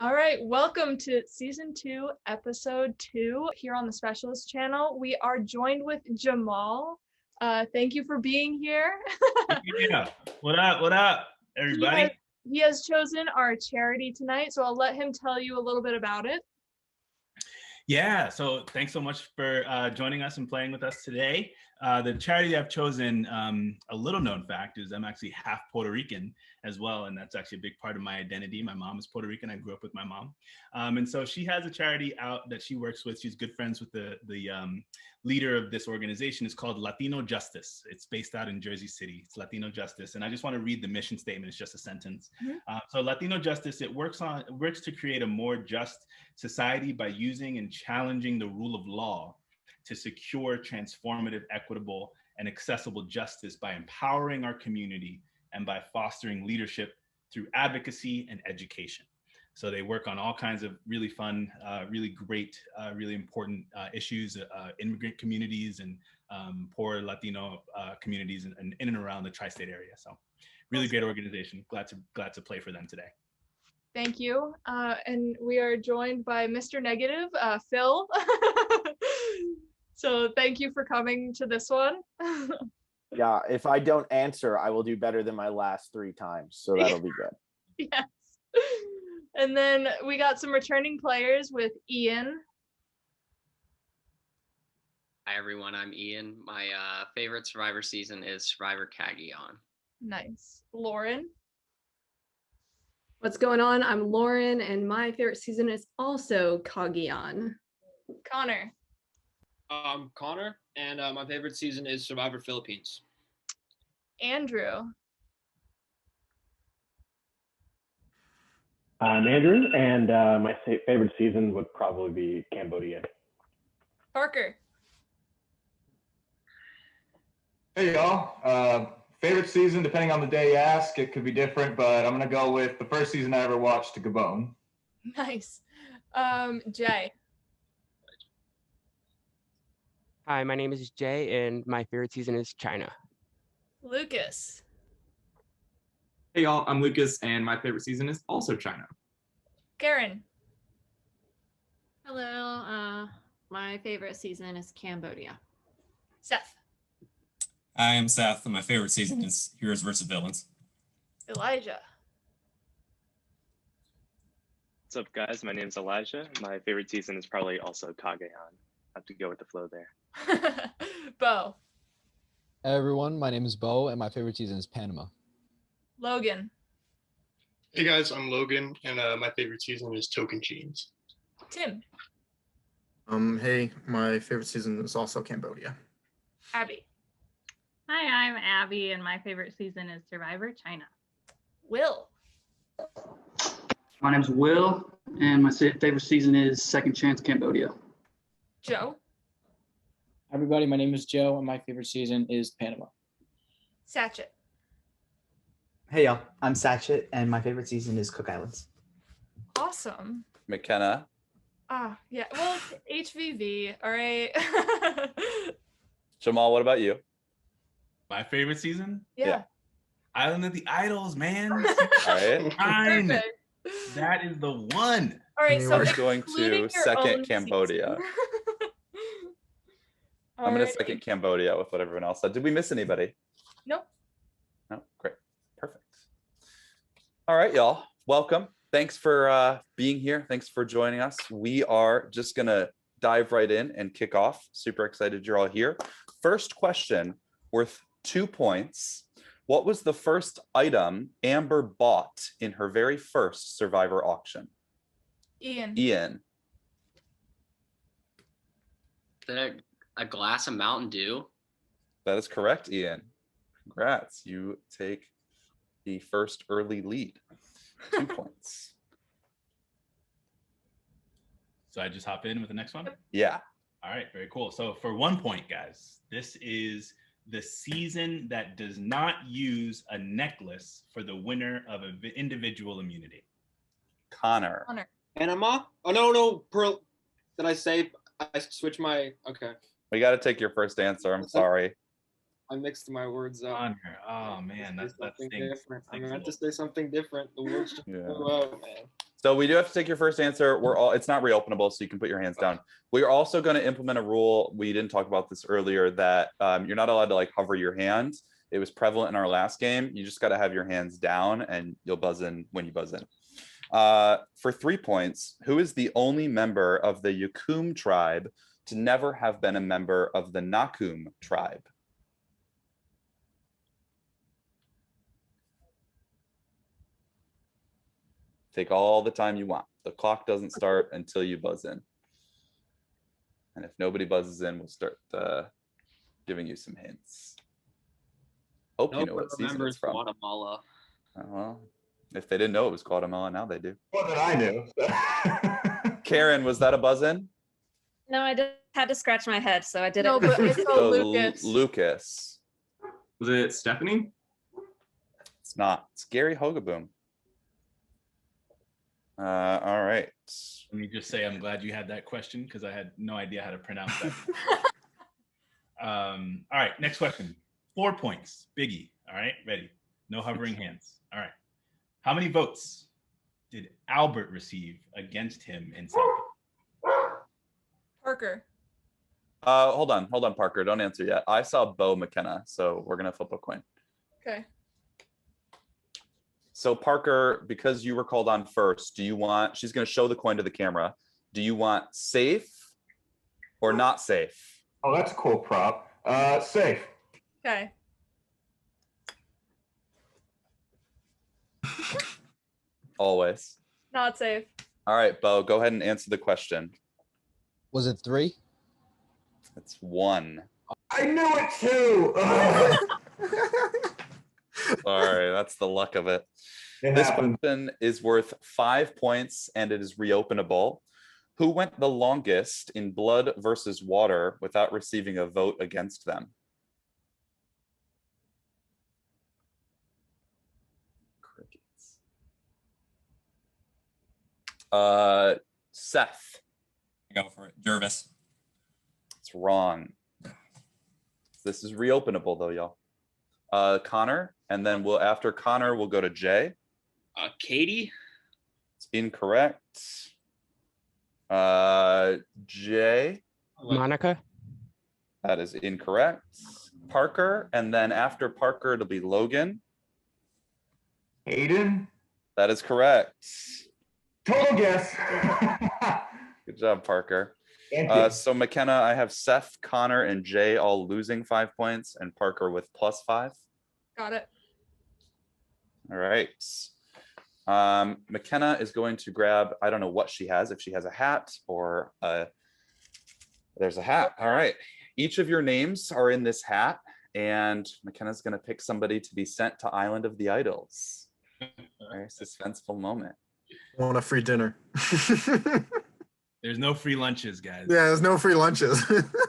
All right, welcome to season 2, episode 2 here on the Specialist channel. We are joined with Jamal. Thank you for being here. Yeah. What up, everybody? He has chosen our charity tonight, so I'll let him tell you a little bit about it. Yeah, so thanks so much for joining us and playing with us today. The charity I've chosen, a little known fact, is I'm actually half Puerto Rican as well, and that's actually a big part of my identity. My mom is Puerto Rican. I grew up with my mom. And so she has a charity out that she works with. She's good friends with the leader of this organization. It's called Latino Justice. It's based out in Jersey City. It's Latino Justice. And I just want to read the mission statement. It's just a sentence. So Latino Justice, it works to create a more just society by using and challenging the rule of law to secure transformative, equitable, and accessible justice by empowering our community and by fostering leadership through advocacy and education. So they work on all kinds of really fun, really great, really important issues, immigrant communities and poor Latino communities in and around the tri-state area. So really great organization. Glad to play for them today. Thank you. And we are joined by Mr. Negative, Phil. So thank you for coming to this one. Yeah, if I don't answer, I will do better than my last 3 times. So that'll be good. Yes. And then we got some returning players with Ian. Hi everyone, I'm Ian. My favorite Survivor season is Survivor Cagayan. Nice. Lauren. What's going on? I'm Lauren, and my favorite season is also Cagayan. Connor. I'm Connor, and my favorite season is Survivor Philippines. Andrew. I'm Andrew, and my favorite season would probably be Cambodia. Parker. Hey y'all. Favorite season, depending on the day you ask, it could be different, but I'm gonna go with the first season I ever watched, Gabon. Nice. Jay. Hi, my name is Jay, and my favorite season is China. Lucas. Hey y'all, I'm Lucas, and my favorite season is also China. Karen. Hello, my favorite season is Cambodia. Seth. I am Seth, and my favorite season is Heroes vs. Villains. Elijah. What's up, guys? My name is Elijah. My favorite season is probably also Cagayan. I have to go with the flow there. Bo. Hey everyone, my name is Bo, and my favorite season is Panama. Logan. Hey guys, I'm Logan, and my favorite season is Tocantins. Tim. Hey, my favorite season is also Cambodia. Abby. Hi, I'm Abby, and my favorite season is Survivor China. Will. My name's Will, and my favorite season is Second Chance Cambodia. Joe. Everybody, my name is Joe, and my favorite season is Panama. Satchet. Hey y'all, I'm Satchet, and my favorite season is Cook Islands. Awesome. McKenna. Yeah, well, it's HVV, all right. Jamal, what about you? My favorite season? Yeah. Island of the Idols, man. All right. Fine. That is the one. All right, so we're going to second Cambodia. I'm going to second Cambodia with what everyone else said. Did we miss anybody? Nope. No? Great. Perfect. All right, y'all. Welcome. Thanks for being here. Thanks for joining us. We are just going to dive right in and kick off. Super excited you're all here. First question, worth 2 points. What was the first item Amber bought in her very first Survivor auction? Ian. Ian. Is that a glass of Mountain Dew? That is correct, Ian. Congrats. You take the first early lead. 2 points. So I just hop in with the next one? Yeah. All right, very cool. So for 1 point, guys, this is the season that does not use a necklace for the winner of an individual immunity. Connor. Panama? Oh, no, Pearl. Did I say I switched my... Okay. We got to take your first answer. I'm sorry. I mixed my words up. Connor. Oh, man, that's different. I meant to say something different. The words just flew out, man. So we do have to take your first answer. It's not reopenable, so you can put your hands down. We are also going to implement a rule. We didn't talk about this earlier, that you're not allowed to like hover your hands. It was prevalent in our last game. You just got to have your hands down and you'll buzz in when you buzz in. For 3 points, who is the only member of the Yakum tribe to never have been a member of the Nakum tribe? Take all the time you want. The clock doesn't start until you buzz in. And if nobody buzzes in, we'll start giving you some hints. Hope you know what season it's from. Guatemala. Well, if they didn't know it was Guatemala, now they do. More than I knew. Karen, was that a buzz in? No, I just had to scratch my head, so I did No, it. but it's So Lucas. Lucas. Was it Stephanie? It's not. It's Gary Hogaboom. All right. Let me just say I'm glad you had that question because I had no idea how to pronounce that. All right, next question. 4 points. Biggie. All right, ready. No hovering hands. All right. How many votes did Albert receive against him in South? Parker. Hold on, Parker. Don't answer yet. I saw Bo McKenna, so we're gonna flip a coin. Okay. So Parker, because you were called on first, do you want? She's gonna show the coin to the camera. Do you want safe or not safe? Oh, that's a cool prop. Safe. Okay. Always. Not safe. All right, Bo, go ahead and answer the question. Was it 3? It's 1. I knew it too. Sorry, that's the luck of it. It This happened. question is worth 5 points and it is reopenable. Who went the longest in blood versus water without receiving a vote against them? Crickets. Seth. Go for it. Jervis. It's wrong. This is reopenable though, y'all. Connor, and then after Connor, we'll go to Jay. Katie. It's incorrect. Jay. Monica. That is incorrect. Parker, and then after Parker, it'll be Logan. Aiden. That is correct. Total guess. Good job, Parker. Thank you. So McKenna, I have Seth, Connor, and Jay all losing 5 points, and Parker with +5. Got it. All right. McKenna is going to grab, I don't know what she has, if she has a hat or there's a hat. All right. Each of your names are in this hat, and McKenna's going to pick somebody to be sent to Island of the Idols. Very suspenseful moment. Want a free dinner. There's no free lunches, guys. Yeah, there's no free lunches.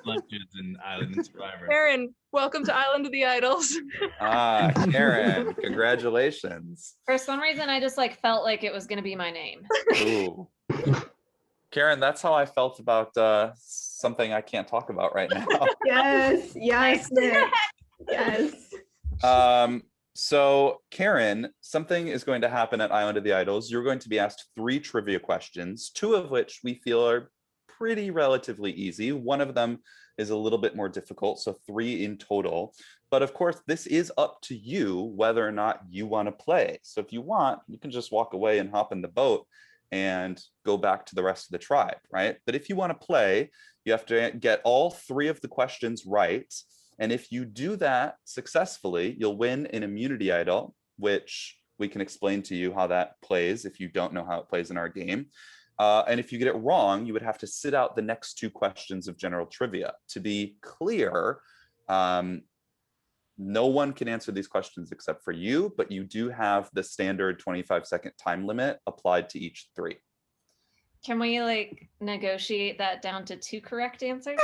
Lunches in Island and Survivor. Karen, welcome to Island of the Idols. Karen, congratulations. For some reason, I just felt like it was going to be my name. Ooh. Karen, that's how I felt about something I can't talk about right now. Yes, Nick. Yes. So Karen, something is going to happen at Island of the Idols. You're going to be asked 3 trivia questions, 2 of which we feel are pretty relatively easy. One of them is a little bit more difficult, so 3 in total. But of course, this is up to you whether or not you want to play. So if you want, you can just walk away and hop in the boat and go back to the rest of the tribe, right? But if you want to play, you have to get all 3 of the questions right. And if you do that successfully, you'll win an immunity idol, which we can explain to you how that plays if you don't know how it plays in our game. And if you get it wrong, you would have to sit out the next 2 questions of general trivia. To be clear, no one can answer these questions except for you, but you do have the standard 25-second time limit applied to each 3. Can we negotiate that down to 2 correct answers?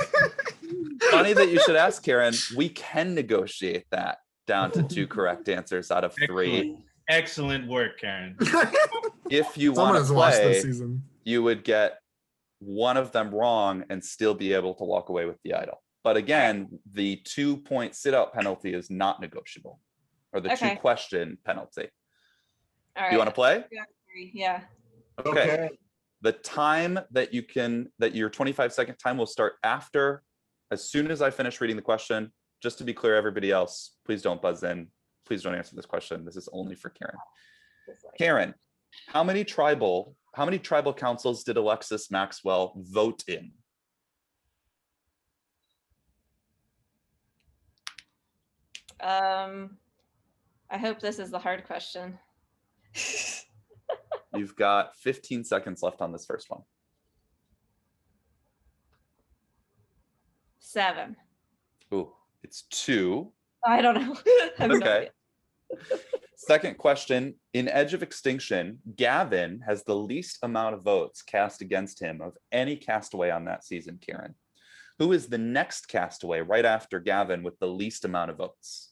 Funny that you should ask, Karen. We can negotiate that down to 2 correct answers out of 3. Excellent work, Karen. If you want to play, you would get one of them wrong and still be able to walk away with the idol. But again, the 2-point sit-out penalty is not negotiable, or the 2-question penalty. All right. You want to play? Yeah. Okay. The time that your 25-second time will start as soon as I finish reading the question. Just to be clear, everybody else, please don't buzz in. Please don't answer this question. This is only for Karen. Karen, how many tribal councils did Alexis Maxwell vote in? I hope this is the hard question. You've got 15 seconds left on this first one. 7. Ooh, it's 2. I don't know. Okay. Second question. In Edge of Extinction, Gavin has the least amount of votes cast against him of any castaway on that season, Karen. Who is the next castaway right after Gavin with the least amount of votes?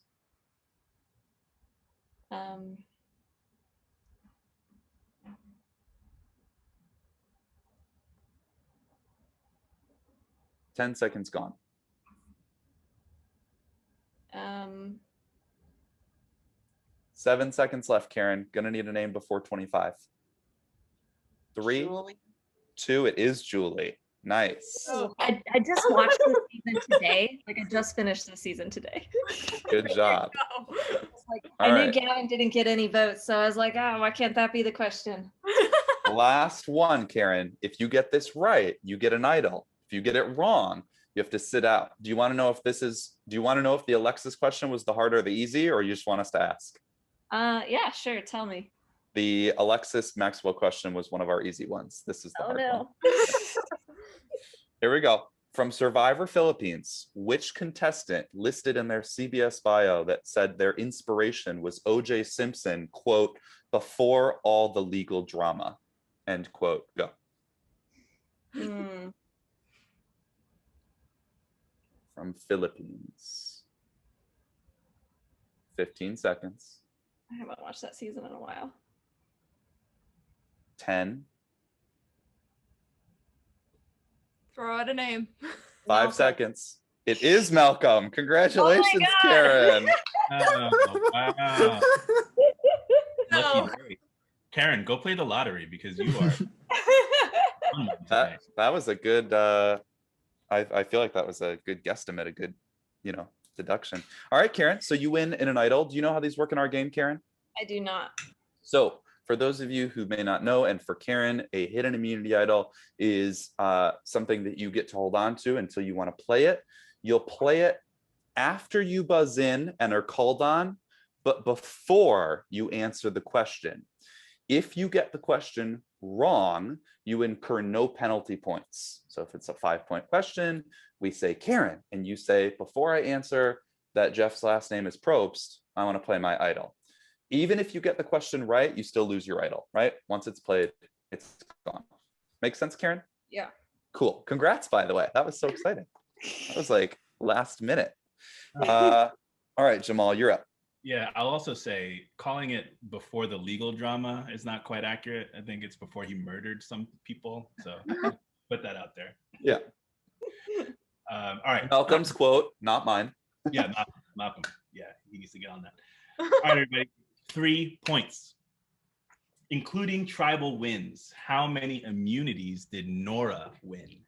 10 seconds gone. 7 seconds left, Karen. Gonna need a name before 25. 3, Julie. 2, it is Julie. Nice. Oh, I just watched the season today. Like, I just finished the season today. Good job. I knew Gavin didn't get any votes, so I was like, oh, why can't that be the question? Last one, Karen. If you get this right, you get an idol. If you get it wrong, you have to sit out. Do you want to know if the Alexis question was the hard or the easy, or you just want us to ask? Yeah, sure. Tell me. The Alexis Maxwell question was one of our easy ones. This is the hard one. Here we go. From Survivor Philippines, which contestant listed in their CBS bio that said their inspiration was O.J. Simpson, quote, before all the legal drama, end quote, go. From Philippines. 15 seconds. I haven't watched that season in a while. 10. Throw out a name. 5 seconds. It is Malcolm. Congratulations, Karen. Oh, wow. Lucky day. Karen, go play the lottery because you are. That was a good. I feel like that was a good guesstimate, a good, deduction. All right, Karen. So you win in an idol. Do you know how these work in our game, Karen? I do not. So for those of you who may not know, and for Karen, a hidden immunity idol is something that you get to hold on to until you want to play it. You'll play it after you buzz in and are called on, but before you answer the question. If you get the question wrong, you incur no penalty points. So if it's a 5-point question, we say Karen, and you say, before I answer that Jeff's last name is Probst, I want to play my idol. Even if you get the question right, you still lose your idol, right? Once it's played, it's gone. Make sense, Karen? Yeah. Cool. Congrats, by the way. That was so exciting. That was like last minute. All right, Jamal, you're up. Yeah, I'll also say calling it before the legal drama is not quite accurate. I think it's before he murdered some people. So put that out there. Yeah. All right. Malcolm's quote, not mine. Yeah, Malcolm. Yeah, he needs to get on that. All right, everybody. 3 points. Including tribal wins, how many immunities did Nora win?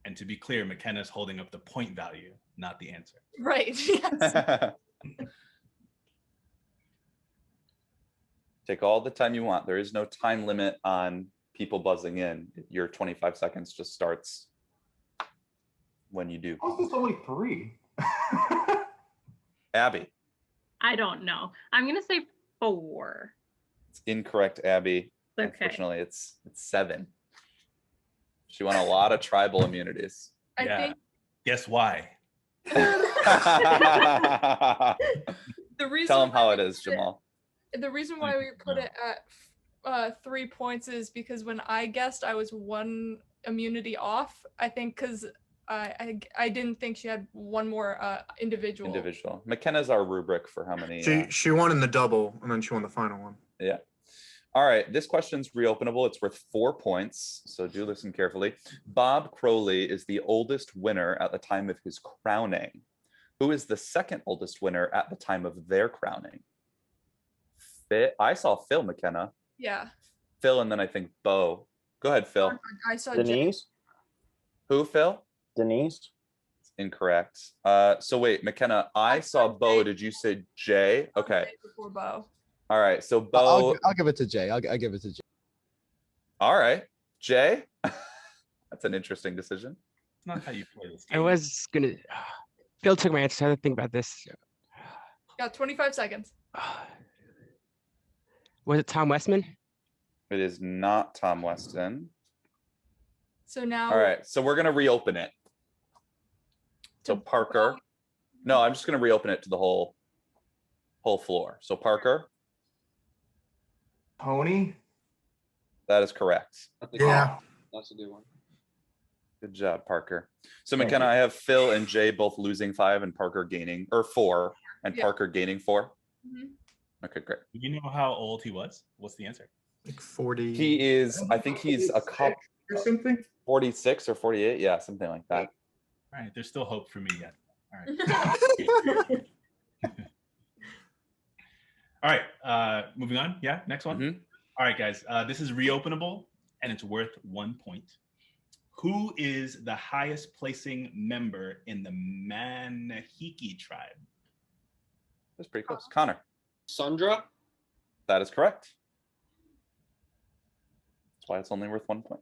And to be clear, McKenna's holding up the point value, not the answer. Right. Yes. Take all the time you want. There is no time limit on people buzzing in. Your 25 seconds just starts when you do. How is this only 3? Abby. I don't know. I'm gonna say 4. It's incorrect, Abby. Okay. Unfortunately, it's 7. She won a lot of tribal immunities. I think Guess why? the reason Tell them how it is, Jamal. The reason why we put it at 3 points is because when I guessed, I was 1 immunity off. I think because I didn't think she had 1 more individual. McKenna's our rubric for how many. She won in the double, and then she won the final one. Yeah. All right. This question's reopenable. It's worth 4 points, so do listen carefully. Bob Crowley is the oldest winner at the time of his crowning. Who is the second oldest winner at the time of their crowning? I saw Phil McKenna. Yeah. Phil, and then I think Bo. Go ahead, Phil. I saw Denise. Who, Phil? Denise. Incorrect. So wait, McKenna, I saw Bo. Did you say Jay? Okay. Before Bo. All right. So I'll, Bo. I'll give it to Jay. I'll give it to Jay. All right. Jay. That's an interesting decision. It's not how you play this I game. was gonna. Phil took my answer. So I had to think about this. Got 25 seconds. Was it Tom Westman? It is not Tom Weston. So now. All right. So we're gonna reopen it. So Parker. No, I'm just gonna reopen it to the whole floor. So Parker. Tony. That is correct. Yeah. That's a good one. Good job, Parker. So McKenna, I have Phil and Jay both losing 5 and Parker gaining, or 4, and Parker gaining 4. Mhm. Okay, great. Do you know how old he was? What's the answer? Like 40. He is, I think he's a couple, or something. 46 or 48. Yeah, something like that. All right, there's still hope for me yet. All right. All right, moving on. Yeah, next one. All right, guys, this is reopenable and it's worth 1 point. Who is the highest placing member in the Manahiki tribe? That's pretty close. Connor. Sandra. That is correct. That's why it's only worth 1 point.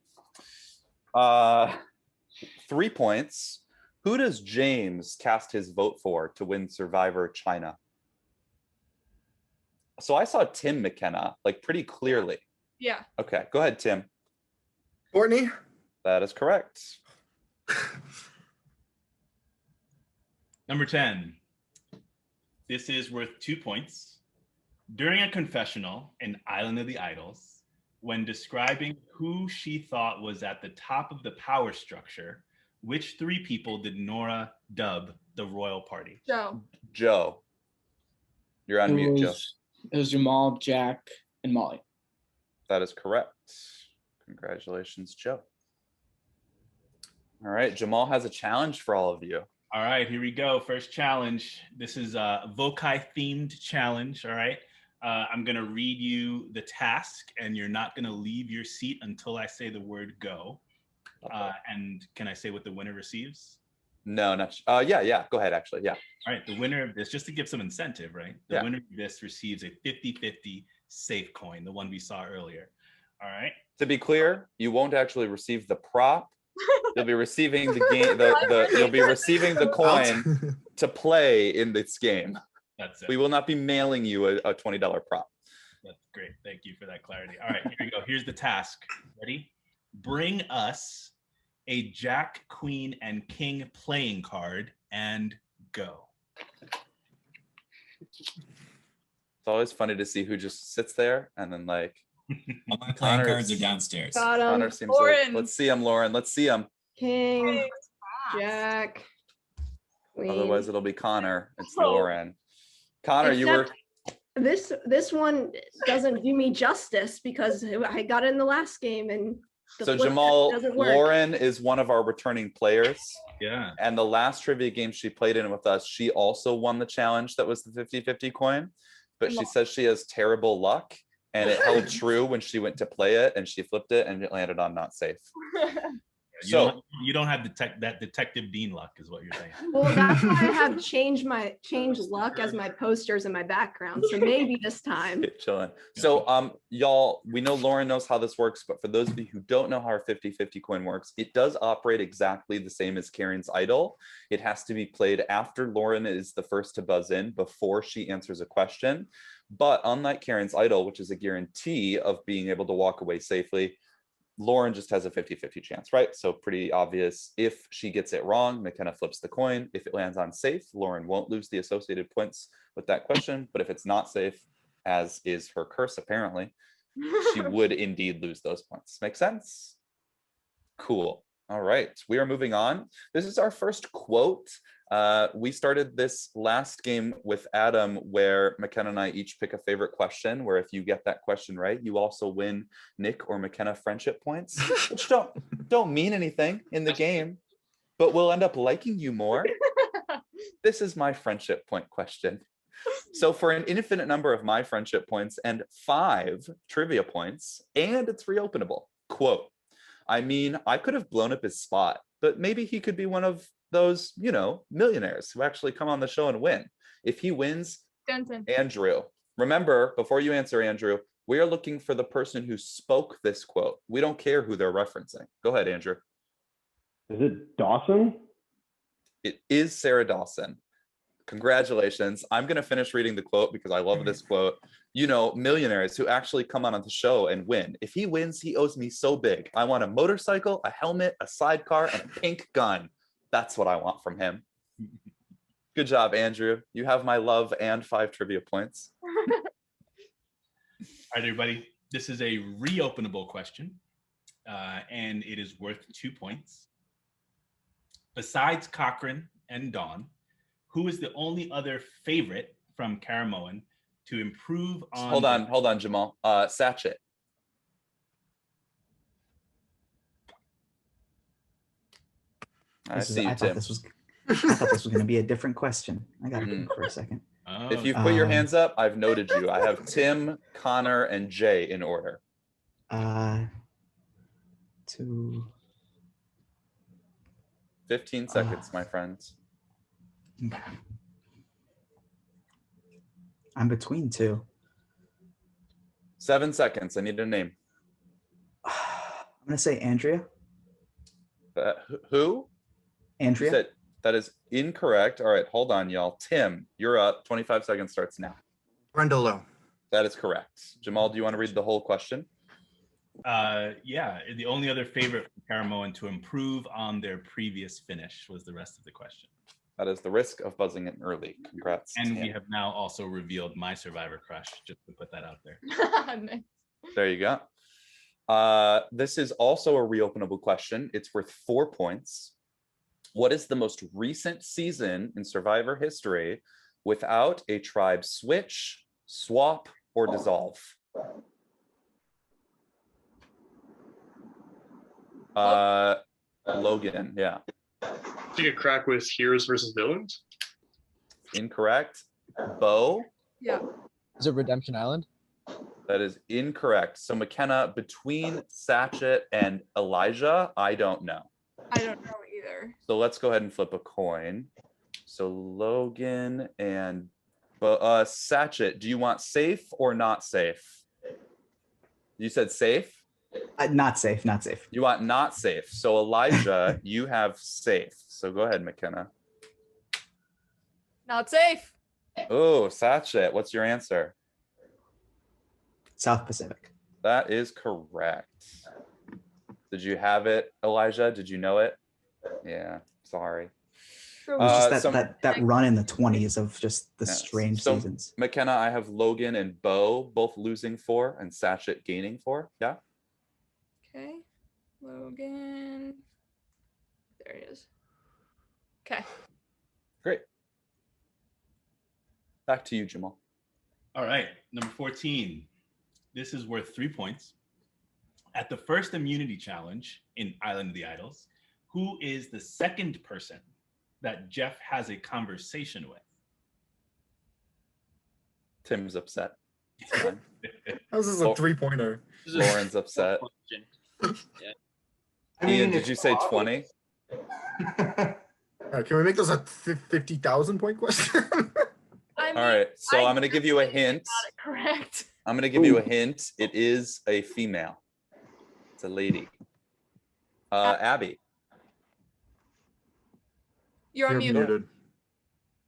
3 points. Who does James cast his vote for to win Survivor China? So I saw Tim McKenna, like pretty clearly. Yeah. Okay, go ahead, Tim. Courtney. That is correct. Number 10. This is worth 2 points. During a confessional in Island of the Idols, when describing who she thought was at the top of the power structure, which 3 people did Nora dub the royal party? Joe. Joe. You're on mute, Joe. It was Jamal, Jack, and Molly. That is correct. Congratulations, Joe. All right, Jamal has a challenge for all of you. All right, here we go. First challenge. This is a Vokai themed challenge. All right. I'm going to read you the task and you're not going to leave your seat until I say the word go. And can I say what the winner receives? No, not. Yeah. Go ahead, actually. Yeah. All right. The winner of this, just to give some incentive, right? The winner of this receives a 50-50 safe coin, the one we saw earlier. All right. To be clear, you won't actually receive the prop. You'll be receiving the game. You'll be receiving the coin to play in this game. That's it. We will not be mailing you a $20 prop. That's great. Thank you for that clarity. All right, here we go. Here's the task. Ready? Bring us a Jack, Queen, and King playing card and go. It's always funny to see who just sits there and then like. All my playing cards are downstairs. Got him. Connor seems like, let's see him, Lauren. Let's see him. King, Jack, Queen. Otherwise, it'll be Connor. It's Lauren. Connor, you were. This one doesn't do me justice because I got it in the last game and. So Jamal, Lauren is one of our returning players. Yeah. And the last trivia game she played in with us, she also won the challenge that was the 50-50 coin. But she says she has terrible luck. And it held true when she went to play it and she flipped it and it landed on not safe. You don't have that Detective Dean luck is what you're saying. Well, that's why I have changed luck as my posters and my background. So maybe this time. Keep chilling. So y'all, we know Lauren knows how this works, but for those of you who don't know how our 50-50 coin works, it does operate exactly the same as Karen's Idol. It has to be played after Lauren is the first to buzz in before she answers a question. But unlike Karen's Idol, which is a guarantee of being able to walk away safely, Lauren just has a 50-50 chance, right? So pretty obvious. If she gets it wrong, McKenna flips the coin. If it lands on safe, Lauren won't lose the associated points with that question. But if it's not safe, as is her curse apparently, she would indeed lose those points. Make sense? Cool. All right, we are moving on. This is our first quote. We started this last game with Adam where McKenna and I each pick a favorite question, where if you get that question right, you also win Nick or McKenna friendship points, which don't mean anything in the game, but we'll end up liking you more. This is my friendship point question. So for an infinite number of my friendship points and 5 trivia points, and it's reopenable. Quote, I mean, I could have blown up his spot, but maybe he could be one of those, millionaires who actually come on the show and win. If he wins, Dun, dun. Andrew, remember, before you answer, Andrew, we are looking for the person who spoke this quote. We don't care who they're referencing. Go ahead, Andrew. Is it Dawson? It is Sarah Dawson. Congratulations. I'm going to finish reading the quote because I love this quote. Millionaires who actually come on the show and win. If he wins, he owes me so big. I want a motorcycle, a helmet, a sidecar, and a pink gun. That's what I want from him. Good job, Andrew. You have my love and 5 trivia points. All right, everybody. This is a reopenable question, and it is worth 2 points. Besides Cochrane and Dawn, who is the only other favorite from Caramoan to improve on... Hold on, Jamal. Satchet. I thought this was going to be a different question. I got to think for a second. If you put your hands up, I've noted you. I have Tim, Connor, and Jay in order. 2. 15 seconds, my friends. I'm between 2. 7 seconds. I need a name. I'm going to say Andrea. Who? Andrea. That is incorrect. All right, hold on, y'all. Tim, you're up. 25 seconds starts now. Brenda Lowe. That is correct. Jamal, do you want to read the whole question? Yeah, the only other favorite from Caramoan to improve on their previous finish was the rest of the question. That is the risk of buzzing in early. Congrats. And we have now also revealed my Survivor crush, just to put that out there. Nice. There you go. This is also a reopenable question. It's worth 4 points. What is the most recent season in Survivor history without a tribe switch, swap, or dissolve? Logan, yeah. Take a crack with heroes versus villains. Incorrect. Bo? Yeah. Is it Redemption Island? That is incorrect. So McKenna, between Satchet and Elijah, I don't know. I don't know either. So let's go ahead and flip a coin. So Logan and Satchet, do you want safe or not safe? You said safe? Not safe, not safe. You want not safe. So Elijah, you have safe. So go ahead, McKenna. Not safe. Oh, Satchet, what's your answer? South Pacific. That is correct. Did you have it, Elijah? Did you know it? Yeah, sorry. It was just that run in the 20s of just the strange so seasons. McKenna, I have Logan and Bo both losing 4 and Satchet gaining 4. Yeah. Okay. Logan. There he is. Okay. Great. Back to you, Jamal. All right, number 14. This is worth 3 points. At the first immunity challenge in Island of the Idols, who is the second person that Jeff has a conversation with? Tim's upset. How's this a 3-pointer? Lauren's upset. I mean, Ian, did you say 20? Can we make this a 50,000 point question? I mean, All right, so I'm going to give you a hint. got it correct. I'm going to give you a hint. It is a female. It's a lady. Abby. You're on mute. muted.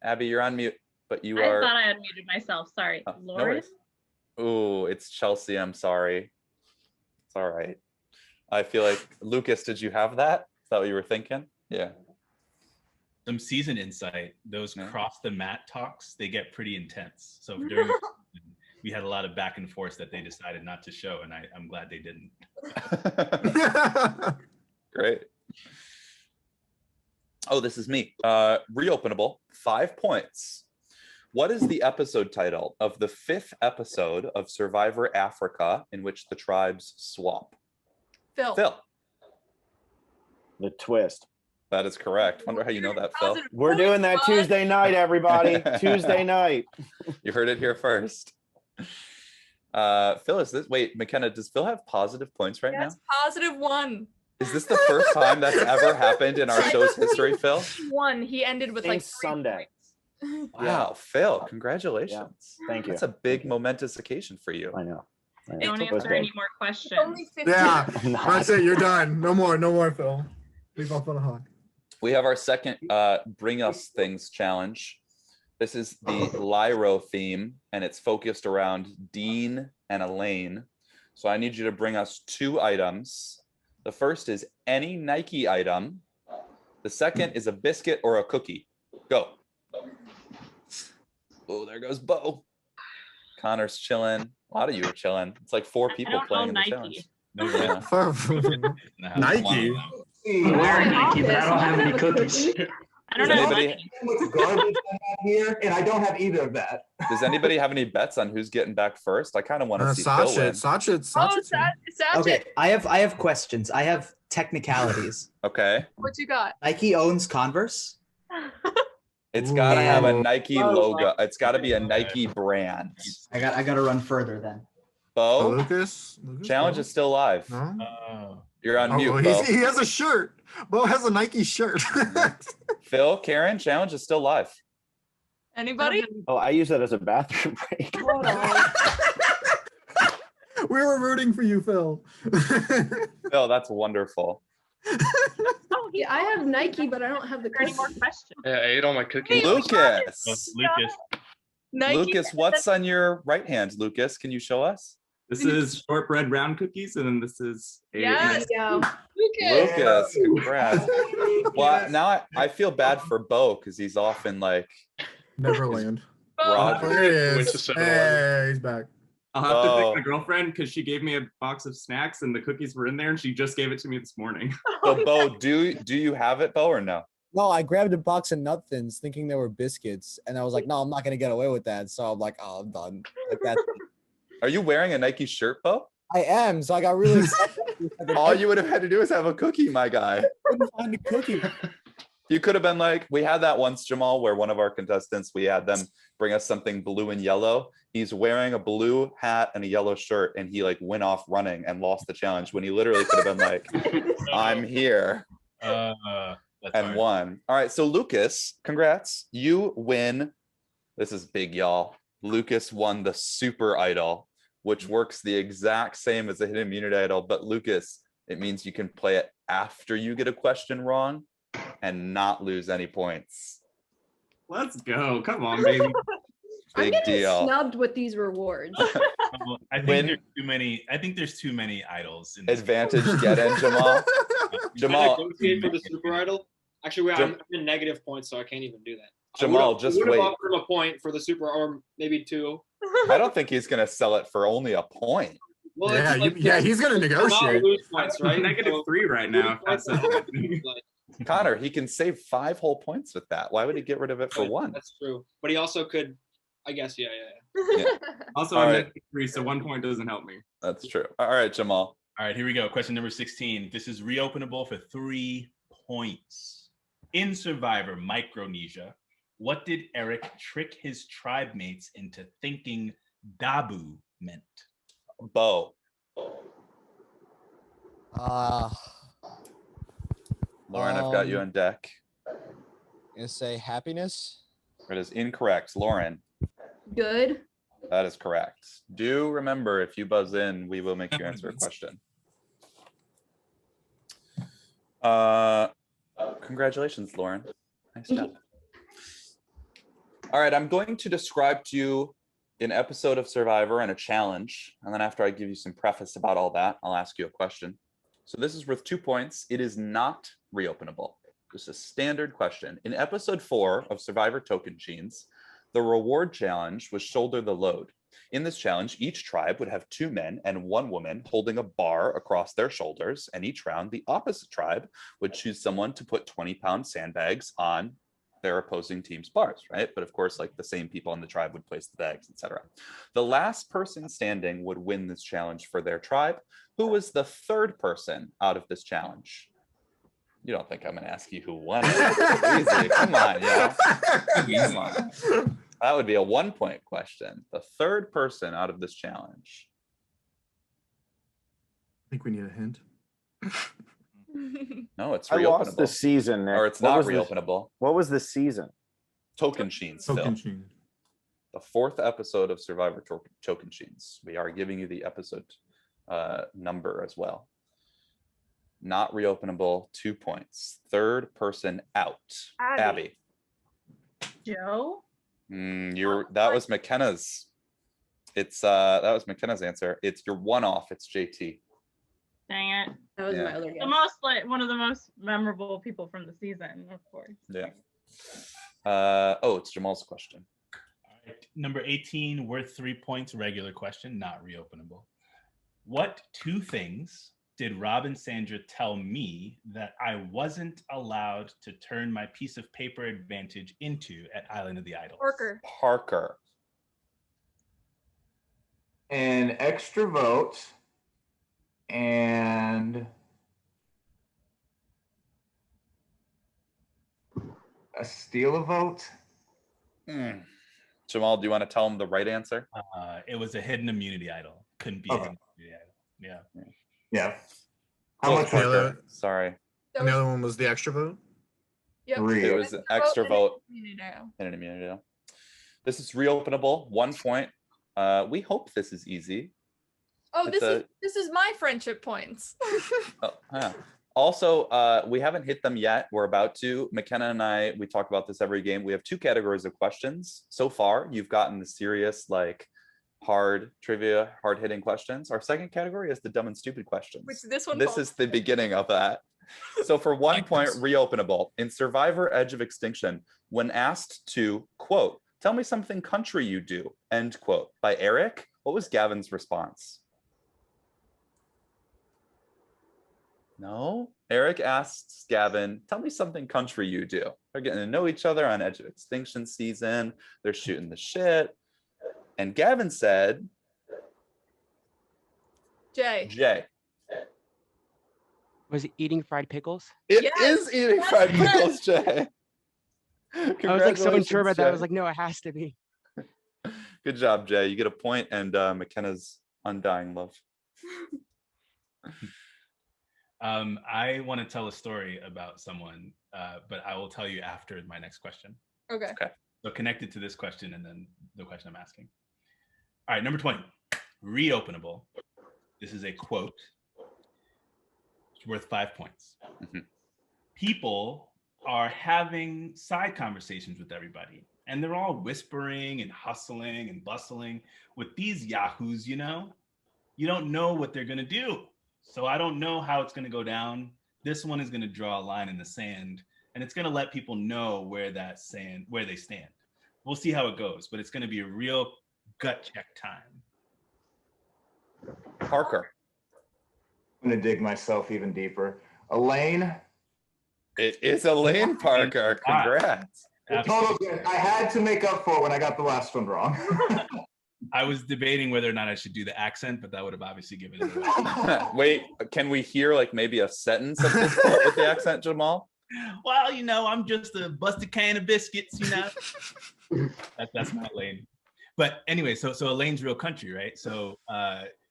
Abby, you're on mute, but you I are. thought I had muted myself. Sorry. No Lauren? worries. Oh, it's Chelsea. I'm sorry. It's all right. I feel like, Lucas, did you have that? Is that what you were thinking? Yeah. Some season insight, those cross the mat talks, they get pretty intense. So during the season, we had a lot of back and forth that they decided not to show, and I'm glad they didn't. Great. Oh, this is me. Reopenable, 5 points. What is the episode title of the 5th episode of Survivor Africa in which the tribes swap? Phil. Phil. The twist. That is correct. Wonder how you know that, Phil. We're doing that Tuesday night, everybody. Tuesday night. You heard it here first. Phil, is this, wait, McKenna, does Phil have positive points right now? That's +1. Is this the first time that's ever happened in our show's history, Phil? One. He ended with like 3 Sunday. points. Wow, Phil, congratulations. Thank you. That's a big momentous occasion for you. I know. Don't answer any more questions. Only 15. Yeah, that's it. You're done. No more, Phil. Leave off on a hog. We have our second Bring Us Things challenge. This is the Lyro theme, and it's focused around Dean and Elaine. So I need you to bring us 2 items. The first is any Nike item. The second is a biscuit or a cookie. Go. Oh, there goes Bo. Connor's chilling. A lot of you are chilling. It's like 4 people playing in the challenge. Nike. I'm wearing Nike, but I don't have any cookies. I don't know. Garbage I have here, and I don't have either of that. Does anybody have any bets on who's getting back first? I kind of want to see Phil win. Okay, I have questions. I have technicalities. Okay. What you got? Nike owns Converse. It's got to have a Nike logo. It's got to be a Nike brand. I got to run further then. Bo, Lucas challenge is still live. You're on mute, Bo. He has a shirt. Bo has a Nike shirt. Phil, Karen, challenge is still live. Anybody? Oh, I use that as a bathroom break. We were rooting for you, Phil. Phil, that's wonderful. Oh, yeah, I have Nike, but I don't have the Any more questions? Yeah, I ate all my cookies. Lucas. Nike. Lucas, what's on your right hand, Lucas? Can you show us? This is shortbread round cookies, and then this is a Yes. Lucas, congrats. Well, now I feel bad for Bo because he's off in like Neverland. Roger. Hey, he's back. I'll have to pick my girlfriend because she gave me a box of snacks and the cookies were in there, and she just gave it to me this morning. So, Bo, do you have it, Bo, or no? No, I grabbed a box of Nut Thins thinking they were biscuits, and I was like, no, I'm not gonna get away with that. So I'm like, oh, I'm done. Like that. Are you wearing a Nike shirt, Bo? I am. So I got really excited. All you would have had to do is have a cookie, my guy. I couldn't find a cookie. You could have been like, we had that once, Jamal, where one of our contestants, we had them bring us something blue and yellow. He's wearing a blue hat and a yellow shirt, and he like went off running and lost the challenge when he literally could have been like, I'm here. And won. All right, so Lucas, congrats. You win. This is big, y'all. Lucas won the Super Idol, which works the exact same as a hidden immunity idol, but Lucas, it means you can play it after you get a question wrong and not lose any points. Let's go. Come on, baby. I'm Big getting deal. snubbed with these rewards. I think there's too many. I think there's too many idols. In this Advantage get in, Jamal. Jamal. Negotiate for the Super Idol. Actually, I'm in negative points, so I can't even do that. Jamal, just wait. I would have wait. offered him a point for the Super, or maybe 2. I don't think he's gonna sell it for only a point. Well, Yeah, it's like, yeah, he's gonna negotiate. Lose points, right? -3 right now. Connor, he can save 5 whole points with that. Why would he get rid of it for 1? That's true. But he also could, I guess, yeah. Also, All I'm right. -3, so 1 point doesn't help me. That's true. All right, Jamal. All right, here we go. Question number 16. This is reopenable for 3 points. In Survivor Micronesia, what did Eric trick his tribe mates into thinking Dabu meant? Bo. Lauren, I've got you on deck. I'm gonna say happiness. It is incorrect. Lauren. Good. That is correct. Do remember, if you buzz in, we will make you answer a question. Congratulations, Lauren. Nice job. All right, I'm going to describe to you an episode of Survivor and a challenge. And then after I give you some preface about all that, I'll ask you a question. So this is worth 2 points. It is not reopenable. Just a standard question. In episode 4 of Survivor Token Genes, the reward challenge was shoulder the load. In this challenge, each tribe would have 2 men and 1 woman holding a bar across their shoulders, and each round, the opposite tribe would choose someone to put 20-pound sandbags on their opposing team's bars, right? But of course, like the same people in the tribe would place the bags, etc. The last person standing would win this challenge for their tribe. Who was the 3rd person out of this challenge? You don't think I'm gonna ask you who won? Easy. Come on, yeah. Come on. That would be a 1-point question. The third person out of this challenge. I think we need a hint. No, it's I reopenable. lost the season, Nick. Or it's What not was the- reopenable. What was the season? Tocantins, Phil. Tocantins. The 4th episode of Survivor Tocantins. We are giving you the episode number as well. Not reopenable, 2 points. Third person out. Abby. Joe? That was McKenna's. That was McKenna's answer. It's your one off. It's JT. Dang it. That was Yeah. my other guess. The most one of the most memorable people from the season, of course. Yeah. It's Jamal's question. All right. Number 18, worth 3 points. Regular question, not reopenable. What 2 things did Rob and Sandra tell me that I wasn't allowed to turn my piece of paper advantage into at Island of the Idols? Parker. An extra vote and a steal a vote. Jamal, do you want to tell him the right answer? It was a hidden immunity idol. Couldn't be a hidden immunity idol. Yeah. Yeah. How much Parker? Sorry. And the other one was the extra vote? Yep. It was an extra vote and and an immunity idol. This is reopenable. 1 point. We hope this is easy. Oh, It's this is my friendship points. Also, we haven't hit them yet. We're about to. McKenna and I, we talk about this every game. We have 2 categories of questions. So far, you've gotten the serious, like, hard trivia, hard-hitting questions. Our second category is the dumb and stupid questions. Which this one This is the beginning of that. So for 1 point, reopenable. In Survivor Edge of Extinction, when asked to, quote, tell me something country you do, end quote, by Eric, what was Gavin's response? No? Eric asks Gavin, tell me something country you do. They're getting to know each other on Edge of Extinction season. They're shooting the shit. And Gavin said, Jay. Was it eating fried pickles? It is eating fried pickles, Jay. I was like so unsure about that. I was like, no, it has to be. Good job, Jay. You get a point, and McKenna's undying love. I want to tell a story about someone, but I will tell you after my next question. Okay. So connected to this question and then the question I'm asking. All right, number 20, reopenable. This is a quote. It's worth 5 points. People are having side conversations with everybody, and they're all whispering and hustling and bustling with these yahoos, you know? You don't know what they're gonna do. So I don't know how it's gonna go down. This one is gonna draw a line in the sand, and it's gonna let people know where they stand. We'll see how it goes, but it's gonna be a real gut check time. Parker. I'm gonna dig myself even deeper. Elaine. It is Elaine Parker. Congrats. Total good. I had to make up for it when I got the last one wrong. I was debating whether or not I should do the accent, but that would have obviously given it away. Wait, can we hear like maybe a sentence of this quote with the accent, Jamal? Well, you know, I'm just a busted can of biscuits, you know. That's not Elaine. But anyway, so Elaine's real country, right? So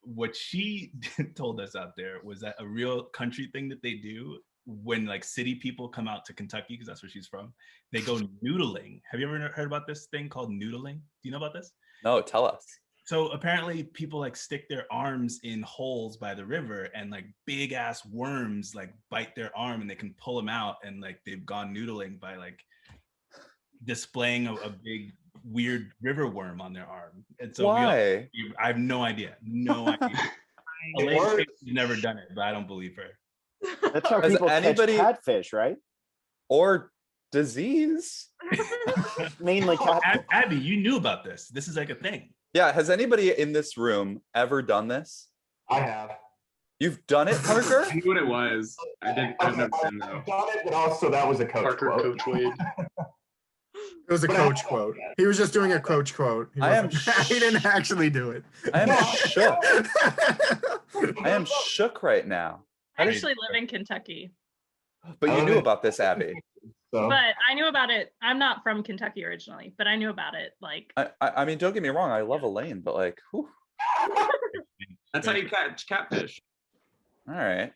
what she told us out there was that a real country thing that they do when like city people come out to Kentucky, because that's where she's from, they go noodling. Have you ever heard about this thing called noodling? Do you know about this? No, tell us. So apparently people like stick their arms in holes by the river and like big ass worms like bite their arm and they can pull them out, and like they've gone noodling by like displaying a big weird river worm on their arm. And so why? I have no idea. No idea. Elaine's never done it, but I don't believe her. That's how people catch catfish, right? Or disease. Mainly catfish. Abby, you knew about this. This is like a thing. Yeah, has anybody in this room ever done this? I have. You've done it, Parker? I knew what it was. I've never been though. I've done it, but also that was a coach quote. Coach Wade. It was a coach quote. He was just doing a coach quote. He didn't actually do it. I am shook. I am shook right now. I actually live in Kentucky. But you knew about this, Abby. So. But I knew about it. I'm not from Kentucky originally, but I knew about it. Like, I mean, don't get me wrong. I love Elaine, but like, whew. That's how you catch catfish. All right.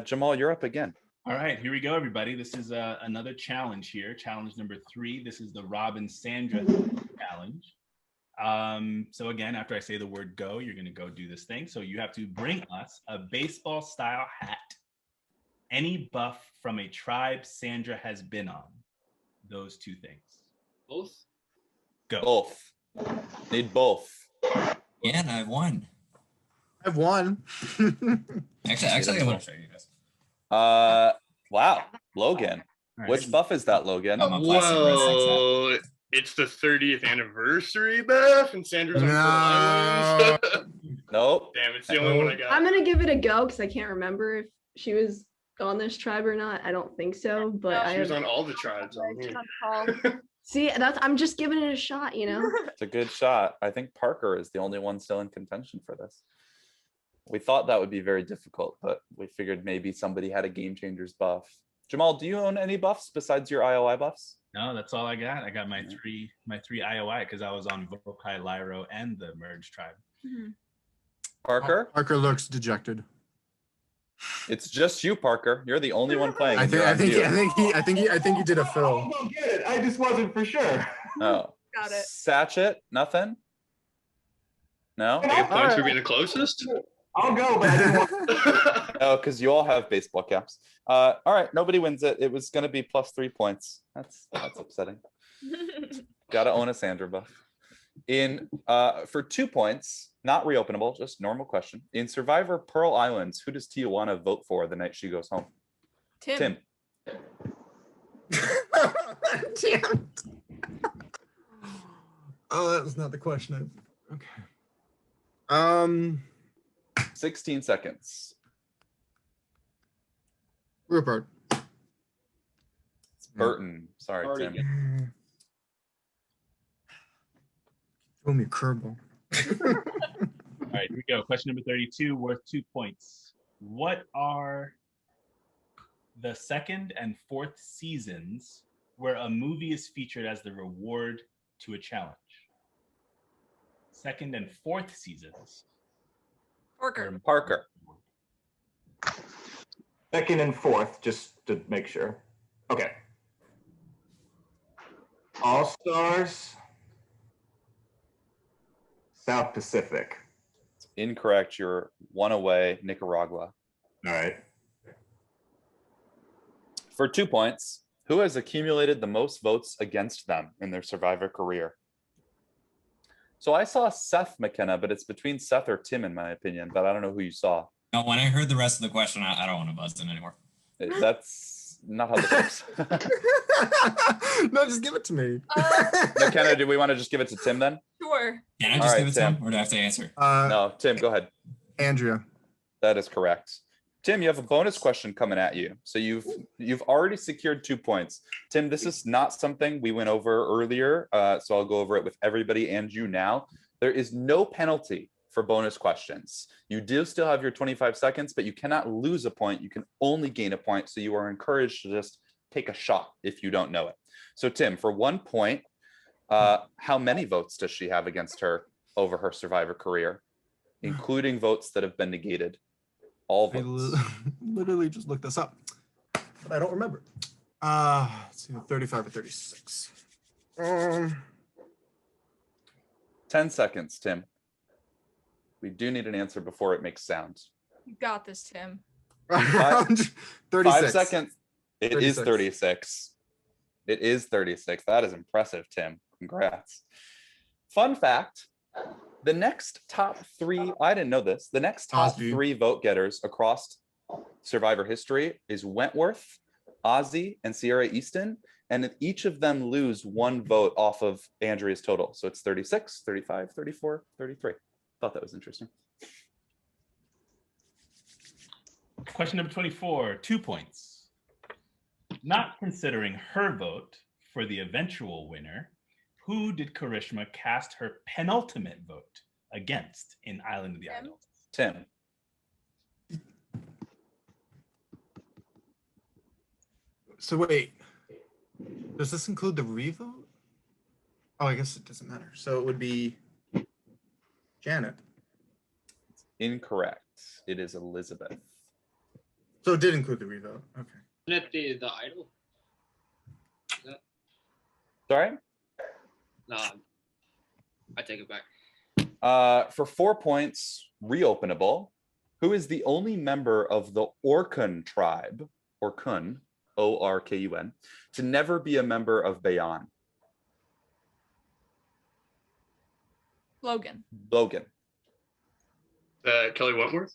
Jamal, you're up again. All right, here we go, everybody. This is another challenge here. Challenge number 3. This is the Robin Sandra challenge. So again, after I say the word go, you're going to go do this thing. So you have to bring us a baseball style hat. Any buff from a tribe Sandra has been on. Those 2 things. Both? Go. Both. Need both. Yeah, and I have one. I have one. Actually, I want to show you guys. Wow. Logan. Right. Which buff is that, Logan? Whoa. It's the 30th anniversary buff, and Sandra's on Pearl Islands. Nope. Damn, it's the only one I got. I'm gonna give it a go because I can't remember if she was on this tribe or not. I don't think so, but She was on all the tribes on here. See, I'm just giving it a shot, you know. It's a good shot. I think Parker is the only one still in contention for this. We thought that would be very difficult, but we figured maybe somebody had a Game Changers buff. Jamal, do you own any buffs besides your IOI buffs? No, that's all I got. I got my three IOI because I was on Vokai, Lyro, and the Merge tribe. Parker? Parker looks dejected. It's just you, Parker. You're the only one playing. I think he did a fill. I don't get it. I just wasn't for sure. Oh. Got it. Satchet, nothing? No? I get points for being the closest? I'll go, but I didn't want Oh, because you all have baseball caps. All right, nobody wins it. It was going to be +3 points. That's upsetting. Got to own a Sandra buff. In for 2 points, not reopenable, just normal question. In Survivor Pearl Islands, who does Tijuana vote for the night she goes home? Tim. Damn. Oh, that was not the question. Okay. 16 seconds. Rupert. It's Burton. Sorry, Tim. Throw me a curveball. All right, here we go. Question number 32, worth 2 points. What are the second and fourth seasons where a movie is featured as the reward to a challenge? Second and fourth seasons. Parker. second and fourth, just to make sure. Okay. All Stars. South Pacific. Incorrect. You're one away. Nicaragua. All right. For 2 points, who has accumulated the most votes against them in their Survivor career? So I saw Seth McKenna, but it's between Seth or Tim, in my opinion, but I don't know who you saw. No, when I heard the rest of the question, I don't want to buzz in anymore. That's not how this works. No, just give it to me. McKenna, do we want to just give it to Tim then? Sure. Can I just give it to him, or do I have to answer? No, Tim, go ahead. Andrea. That is correct. Tim, you have a bonus question coming at you. So you've already secured 2 points. Tim, this is not something we went over earlier, so I'll go over it with everybody and you now. There is no penalty for bonus questions. You do still have your 25 seconds, but you cannot lose a point. You can only gain a point, so you are encouraged to just take a shot if you don't know it. So Tim, for 1 point, how many votes does she have against her over her Survivor career, including votes that have been negated? All votes. I literally just looked this up, but I don't remember. Let's see, 35 or 36. 10 seconds, Tim. We do need an answer before it makes sound. You got this, Tim. 36. 5 seconds. It 36. is 36. It is 36. That is impressive, Tim. Congrats. Fun fact. The next top three, I didn't know this, the next top three vote getters across Survivor history is Wentworth, Ozzy, and Sierra Easton. And each of them lose 1 vote off of Andrea's total. So it's 36, 35, 34, 33. Thought that was interesting. Question number 24, 2 points. Not considering her vote for the eventual winner, who did Karishma cast her penultimate vote against in Island of the Idols? Tim. So wait, does this include the revote? Oh, I guess it doesn't matter. So it would be Janet. Incorrect. It is Elizabeth. So it did include the revote. Okay. Isn't it the idol? Sorry? No, I take it back. For 4 points, reopenable. Who is the only member of the Orkun tribe, Orkun, O-R-K-U-N, to never be a member of Bayan? Logan. Logan. Kelly Wentworth.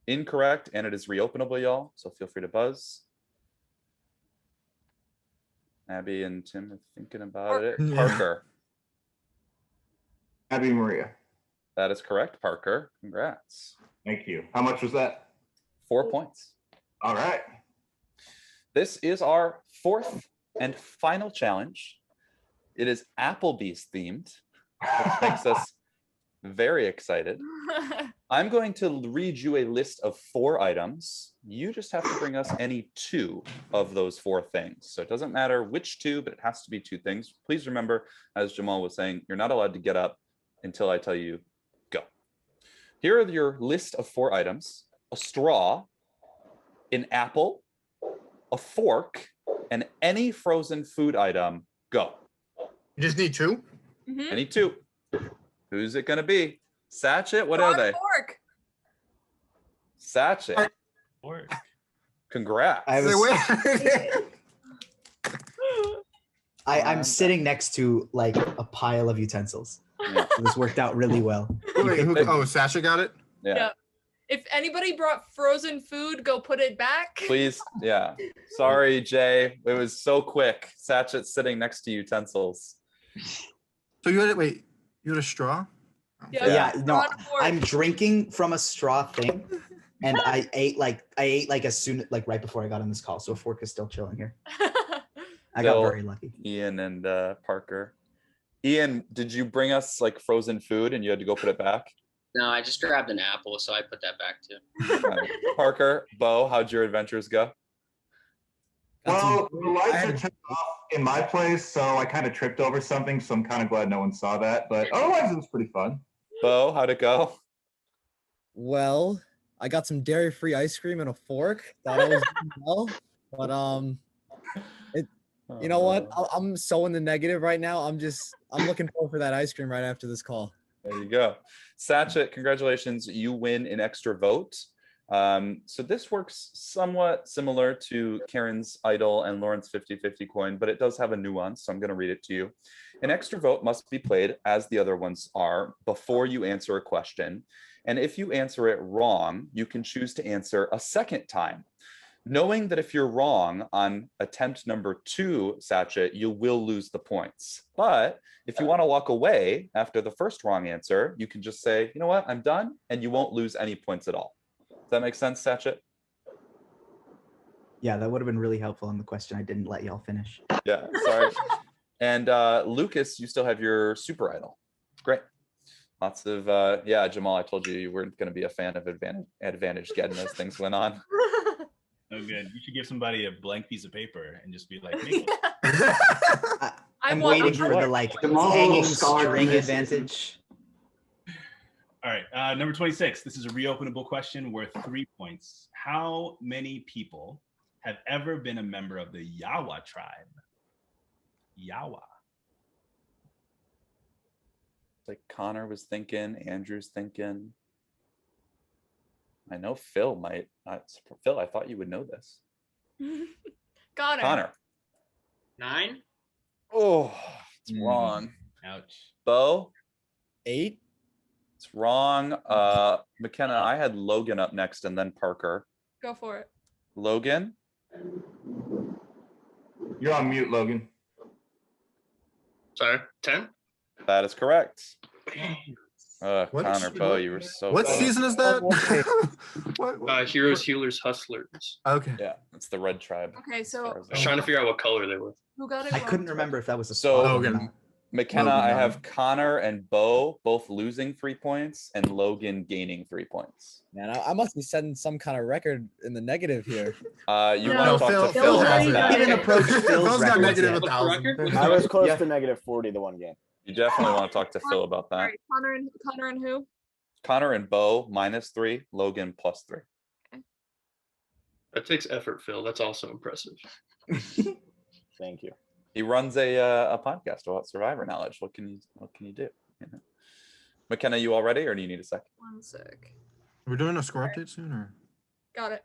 Incorrect, and it is reopenable, y'all. So feel free to buzz. Abby and Tim are thinking about it. Yeah. Parker. Abby Maria. That is correct, Parker. Congrats. Thank you. How much was that? 4 points. All right. This is our fourth and final challenge. It is Applebee's themed, which makes us very excited. I'm going to read you a list of 4 items. You just have to bring us any 2 of those 4 things. So it doesn't matter which 2, but it has to be 2 things. Please remember, as Jamal was saying, you're not allowed to get up until I tell you go. Here are your list of 4 items: a straw, an apple, a fork, and any frozen food item. Go. You just need 2? Any 2. Who's it gonna be? Satchet? What are they? Fork. Satchet. Fork. Congrats. I'm sitting next to like a pile of utensils. So this worked out really well. Oh, Sasha got it? Yeah. If anybody brought frozen food, go put it back. Please. Yeah. Sorry, Jay. It was so quick. Satchet's sitting next to utensils. So you had wait, you had a straw? Yeah, no, I'm drinking from a straw thing, and I ate like as soon like right before I got on this call. So a fork is still chilling here. I got very lucky. Ian and Parker. Ian, did you bring us like frozen food and you had to go put it back? No, I just grabbed an apple, so I put that back too. Parker, Bo, how'd your adventures go? Well, the lights are turned off in my place, so I kind of tripped over something, so I'm kind of glad no one saw that. But otherwise, it was pretty fun. Bo, how'd it go? Well, I got some dairy-free ice cream and a fork. Thought I was doing well, but you know what? I'm so in the negative right now. I'm looking forward for that ice cream right after this call. There you go. Satchet, congratulations. You win an extra vote. So this works somewhat similar to Karen's idol and Lauren's 50-50 coin, but it does have a nuance, so I'm going to read it to you. An extra vote must be played, as the other ones are, before you answer a question. And if you answer it wrong, you can choose to answer a second time, knowing that if you're wrong on attempt number 2, Satchet, you will lose the points. But if you want to walk away after the first wrong answer, you can just say, you know what, I'm done, and you won't lose any points at all. Does that make sense, Satchet? Yeah, that would have been really helpful on the question. I didn't let y'all finish. Yeah, sorry. And Lucas, you still have your super idol. Great. Lots of, yeah, Jamal, I told you you weren't going to be a fan of advantage getting as things went on. Oh, good. You should give somebody a blank piece of paper and just be like, me. I'm waiting for the like hanging string advantage. All right, number 26. This is a reopenable question worth 3 points. How many people have ever been a member of the Yawa tribe? Yawa. It's like Connor was thinking, Andrew's thinking. I know Phil might. Phil, I thought you would know this. Connor. 9. Oh, it's wrong. Ouch. Bo? 8. It's wrong. McKenna, I had Logan up next and then Parker. Go for it. Logan? You're on mute, Logan. Sorry, 10? That is correct. What Connor, is- Bo, you were so What close. season is that? Heroes, Healers, Hustlers. Okay. Yeah, it's the red tribe. Okay, so I was trying to figure out what color they were. who got it I wrong? couldn't remember if that was a So spot or not. McKenna, Logan I got have Connor and Bo both losing 3 points and Logan gaining 3 points. Man, I must be setting some kind of record in the negative here. You No, want to talk to Phil Phil has about it. that? Even approach Phil's Phil's got records negative yet. 1,000. I was close Yeah. to -40 the one game. You definitely want to talk to Phil about that. Sorry, Connor and who? Connor and Bo -3, Logan +3. That takes effort, Phil. That's also impressive. Thank you. He runs a podcast about Survivor knowledge. What can you do? You know? McKenna, you all ready, or do you need a second? 1 sec. We're doing a score update soon, or Got it.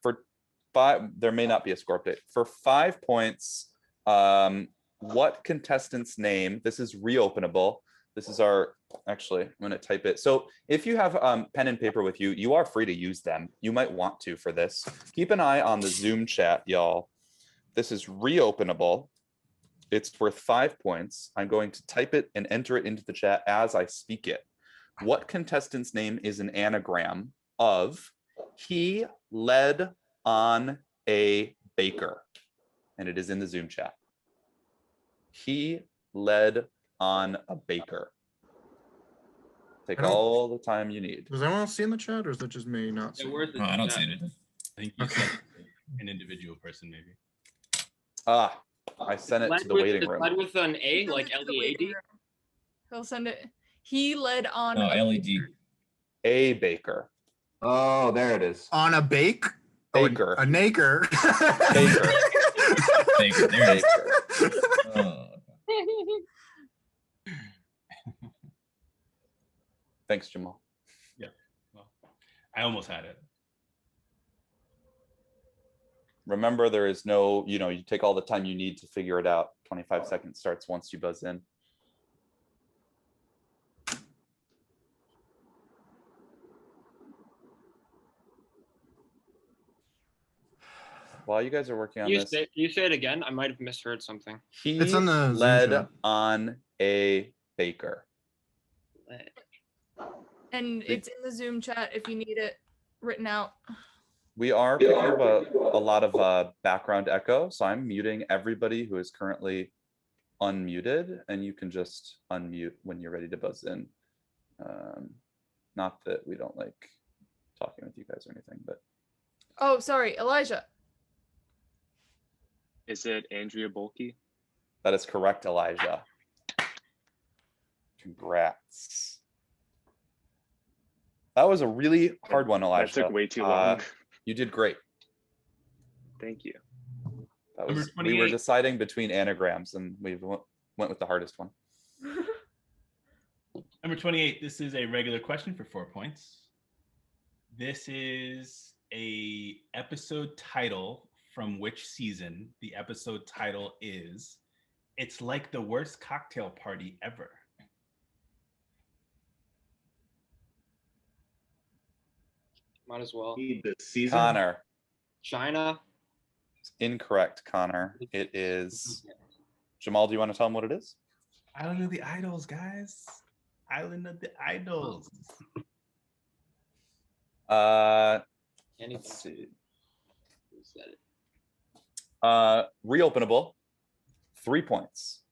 For 5, there may not be a score update. For 5 points, what contestant's name? This is reopenable. This is our. Actually, I'm going to type it. So if you have pen and paper with you, you are free to use them. You might want to for this. Keep an eye on the Zoom chat, y'all. This is reopenable. It's worth 5 points. I'm going to type it and enter it into the chat as I speak it. What contestant's name is an anagram of "he led on a baker"? And it is in the Zoom chat. He led on a baker. Take all the time you need. does anyone else see in the chat, or is that just me not seeing? Oh, I don't see it. I think you said an individual person, maybe. I sent it to the waiting room. Led with an A, like LEAD. He'll send it. He led on. Oh, LED. A baker. Oh, there it is. On a bake? Baker. A naker. Baker. Baker. There it is. Oh. Thanks, Jamal. Yeah. Well, I almost had it. Remember, there is no, you take all the time you need to figure it out. 25 seconds starts once you buzz in. While you guys are working on this, Can you say it again? I might have misheard something. he It's on the Zoom led chat. on a baker. And it's in the Zoom chat if you need it written out. We are picking up a lot of background echo, so I'm muting everybody who is currently unmuted, and you can just unmute when you're ready to buzz in. Not that we don't like talking with you guys or anything, but Oh, sorry, Elijah. Is it Andrea Bulkey? that is correct, Elijah. Congrats. That was a really hard one, Elijah. That took way too long. You did great. Thank you. That Number was, we were 28. deciding between anagrams, and we went with the hardest one. Number 28, this is a regular question for 4 points. This is a episode title from which season. The episode title is "It's Like the Worst Cocktail Party Ever." Might as well. The season. Connor. China. Incorrect, Connor. It is. Jamal, do you want to tell him what it is? Island of the Idols, guys. Island of the Idols. Let's see. Reopenable. 3 points.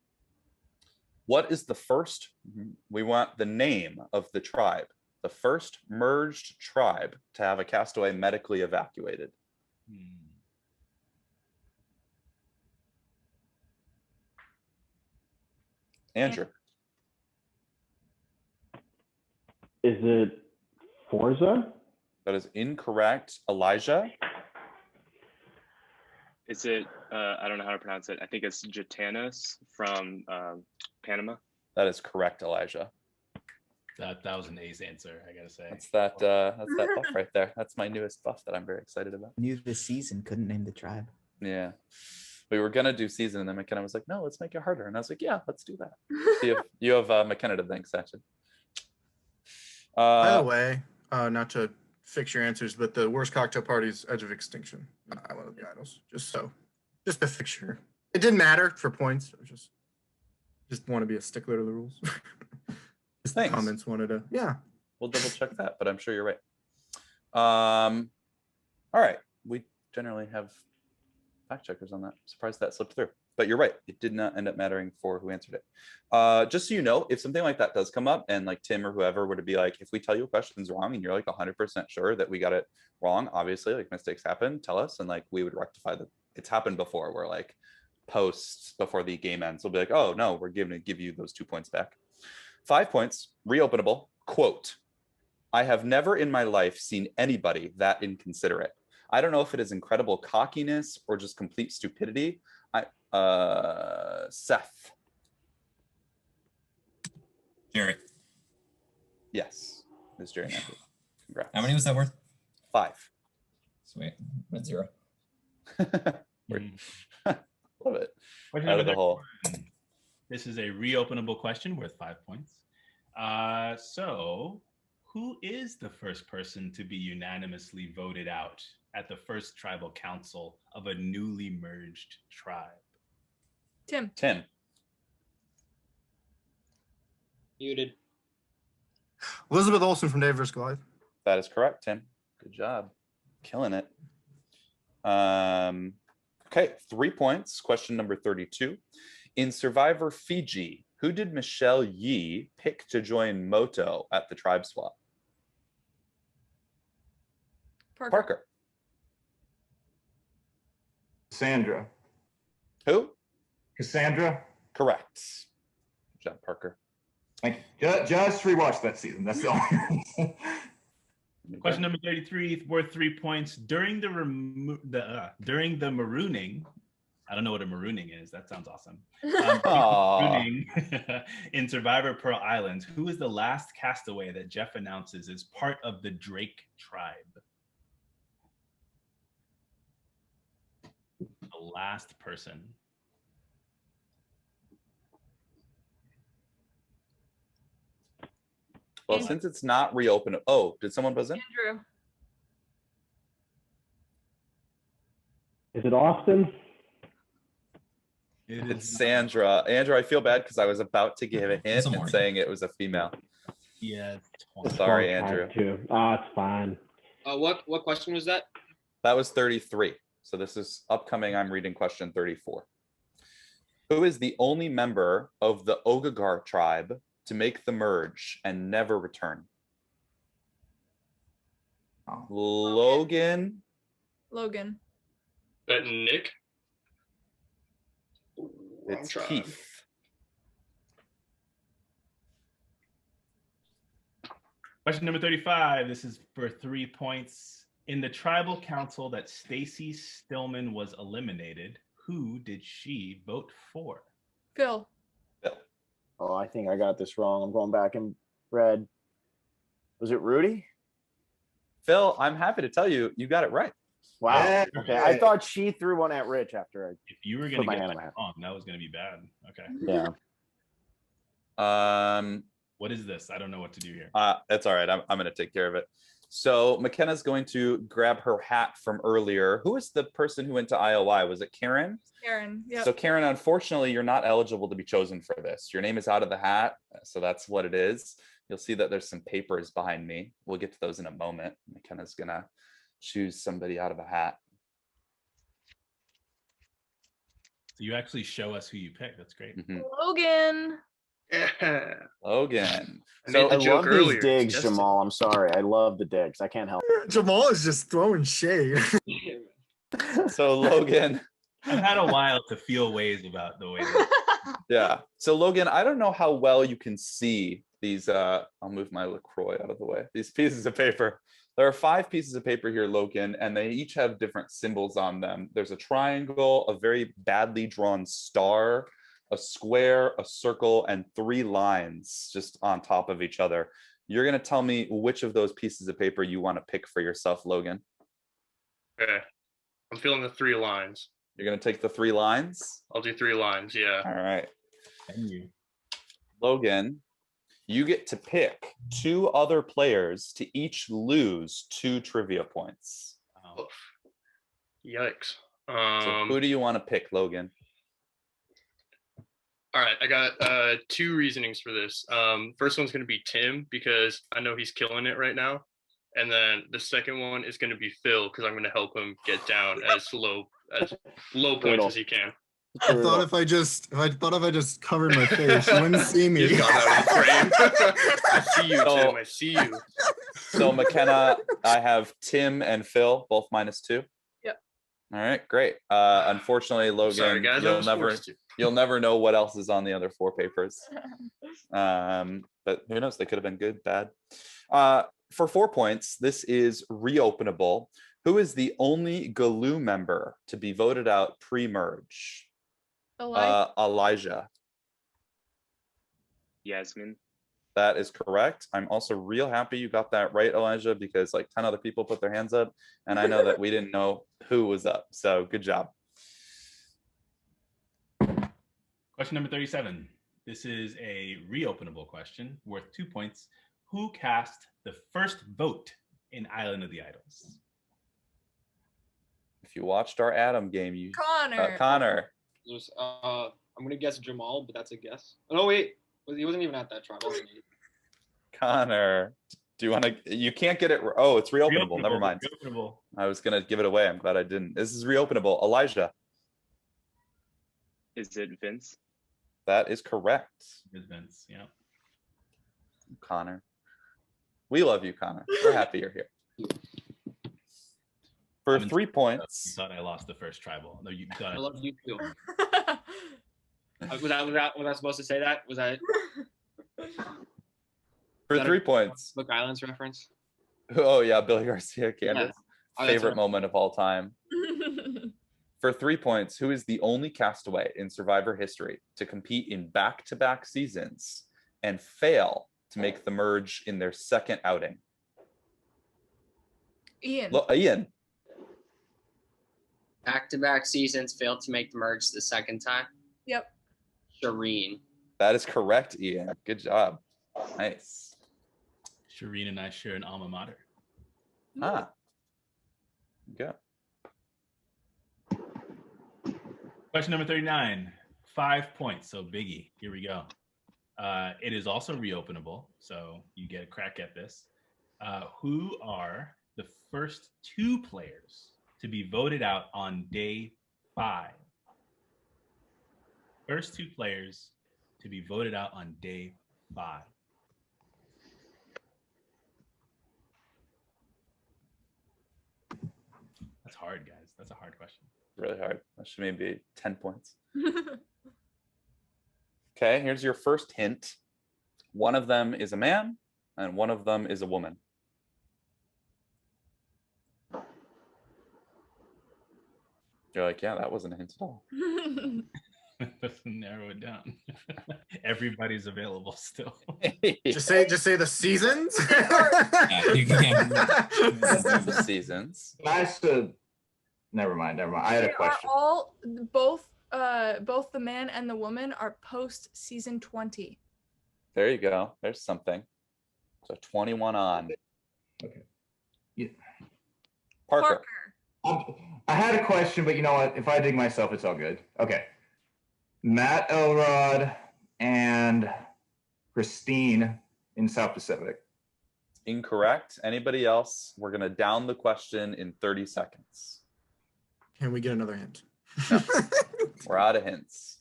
What is the first? We want the name of the tribe. The first merged tribe to have a castaway medically evacuated. Andrew. Is it Forza? That is incorrect. Elijah. Is it, I don't know how to pronounce it. I think it's Gitanos from Panama. That is correct, Elijah. That was an ace answer, I gotta say. That's that buff right there. That's my newest buff that I'm very excited about. Knew the season, couldn't name the tribe. Yeah. We were gonna do season, and then McKenna was like, "No, let's make it harder." And I was like, "Yeah, let's do that." you have McKenna to thank, actually. By the way, not to fix your answers, but the worst cocktail party is Edge of Extinction, not Island of the Idols. Just to fix your. It didn't matter for points. I just want to be a stickler to the rules. Just the comments wanted to. Yeah. We'll double check that, but I'm sure you're right. All right. We generally have fact checkers on that. Surprised that slipped through. but you're right. It did not end up mattering for who answered it. Just so you know, if something like that does come up and like Tim or whoever were to be like, if we tell you a question's wrong and you're like 100% sure that we got it wrong, obviously like mistakes happen, tell us and like we would rectify them. It's happened before where like posts before the game ends, we'll be like, oh no, we're going to give you those 2 points back. 5 points, reopenable. Quote, I have never in my life seen anybody that inconsiderate. I don't know if it is incredible cockiness or just complete stupidity. Seth. Jerry. Yes, Ms. Jerry Nancy. Congrats. How many was that worth? 5. Sweet. That's 0. Love it. Question Out of number the hole. 31. This is a reopenable question worth 5 points. So, who is the first person to be unanimously voted out at the first tribal council of a newly merged tribe? Tim. Tim. Muted. Elizabeth Olsen from Dave vs. Goliath. That is correct, Tim. Good job. Killing it. Okay, 3 points. Question number 32. In Survivor Fiji, who did Michelle Yee pick to join Moto at the tribe swap? Parker. Cassandra. Who? Cassandra. Correct. Good job, Parker. Thank you. Just rewatched that season. That's the only reason. Question number 33, worth 3 points. During the marooning, I don't know what a marooning is. That sounds awesome. Marooning in Survivor Pearl Islands, who is the last castaway that Jeff announces is part of the Drake tribe? The last person. Well, since it's not reopened. Oh, did someone buzz in? Andrew. Is it Austin? It's Sandra. Andrew, I feel bad because I was about to give a hint and saying it was a female. Yeah. Sorry, Andrew. It's fine. What question was that? That was 33. So this is upcoming. I'm reading question 34. Who is the only member of the Ogagar tribe to make the merge and never return? Logan. Logan. That Nick? It's Keith. Question number 35. This is for 3 points. In the tribal council that Stacy Stillman was eliminated, who did she vote for? Phil. Oh, I think I got this wrong. I'm going back in red. Was it Rudy? Phil, I'm happy to tell you, you got it right. Wow. Yeah. Okay. I thought she threw one at Rich after I. If you were going to get that wrong, that was going to be bad. Okay. Yeah. What is this? I don't know what to do here. That's all right. I'm going to take care of it. So McKenna's going to grab her hat from earlier. Who is the person who went to IOI? Was it Karen? Karen. Yeah. So Karen, unfortunately, you're not eligible to be chosen for this. Your name is out of the hat. So that's what it is. You'll see that there's some papers behind me. We'll get to those in a moment. McKenna's going to choose somebody out of a hat. So you actually show us who you pick. That's great. Logan. Yeah. Logan. So I love these digs, Jamal. I'm sorry. I love the digs. I can't help it. Jamal is just throwing shade. So Logan. I've had a while to feel ways about the way. Yeah. So Logan, I don't know how well you can see these. I'll move my LaCroix out of the way. These pieces of paper. There are 5 pieces of paper here, Logan, and they each have different symbols on them. There's a triangle, a very badly drawn star, a square, a circle, and 3 lines just on top of each other. You're going to tell me which of those pieces of paper you want to pick for yourself, Logan. Okay. I'm feeling the 3 lines. You're going to take the 3 lines? I'll do 3 lines, yeah. All right. Logan, you get to pick 2 other players to each lose 2 trivia points. Oh. Yikes. So who do you want to pick, Logan? All right, I got 2 reasonings for this. First one's going to be Tim, because I know he's killing it right now. And then the second one is going to be Phil, because I'm going to help him get down as low points as he can. I thought if I just covered my face, you wouldn't see me. You got out of the frame. I see you, Tim. I see you. So McKenna, I have Tim and Phil, both -2. Yep. All right, great. Unfortunately, Logan, Sorry, guys. I was forced to. you'll never know what else is on the other 4 papers. But who knows? They could have been good, bad. For 4 points, this is reopenable. Who is the only Galoo member to be voted out pre-merge? Elijah. Yasmin. That is correct. I'm also real happy you got that right, Elijah, because like 10 other people put their hands up, and I know that we didn't know who was up. So good job. Question number 37. This is a reopenable question worth 2 points. Who cast the first vote in Island of the Idols? If you watched our Adam game, you Connor. Connor. I'm gonna guess Jamal, but that's a guess. Oh wait, he wasn't even at that trial. Connor, do you want to? You can't get it. Oh, it's reopenable. Never mind. Reopenable. I was gonna give it away. I'm glad I didn't. This is reopenable. Elijah. Is it Vince? That is correct. It's Vince. Yeah. Connor. We love you, Connor. We're happy you're here. For 3 points. You thought I lost the first tribal. No, you thought I love you too. Was I supposed to say that? Was I? For 3 points. Cook Islands reference. Oh yeah, Billy Garcia, Candace. Oh, Favorite right. moment of all time. For 3 points, who is the only castaway in Survivor history to compete in back-to-back seasons and fail to make the merge in their second outing? Ian. Ian. Back-to-back seasons failed to make the merge the second time. Yep. Shireen. That is correct, Ian. Good job. Nice. Shireen and I share an alma mater. Ah. Good. Question number 39. 5 points. So biggie. Here we go. It is also reopenable, so you get a crack at this. Who are the first 2 players to be voted out on day 5? First 2 players to be voted out on day 5. That's hard, guys. That's a hard question. Really hard. That should maybe be 10 points. Okay, here's your first hint. One of them is a man and one of them is a woman. You're like, yeah, that wasn't a hint at all. Narrow it down. Everybody's available still. Just say the seasons. The seasons. Nice to. Never mind. I had a question. All both the man and the woman are post season 20. There you go. There's something. So 21 on. Okay. Yeah. Parker. I had a question, but you know what? If I dig myself, it's all good. Okay. Matt Elrod and Christine in South Pacific. Incorrect. Anybody else? We're going to down the question in 30 seconds. Can we get another hint? No. We're out of hints.